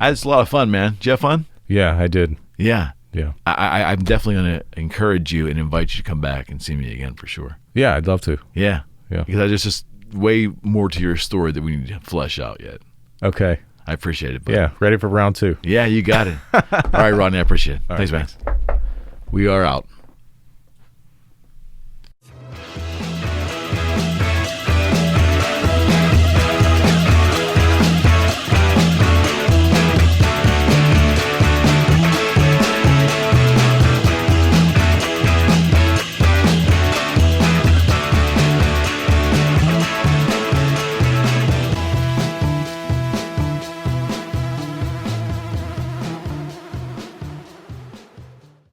It's a lot of fun, man. Did you have fun? Yeah, I did. Yeah. Yeah. I'm definitely going to encourage you and invite you to come back and see me again for sure. Yeah, I'd love to. Yeah. Yeah. Because there's just way more to your story that we need to flesh out yet. Okay. I appreciate it, buddy. Yeah, ready for round 2. Yeah, you got it. All right, Rodney, I appreciate it. Thanks, man. We are out.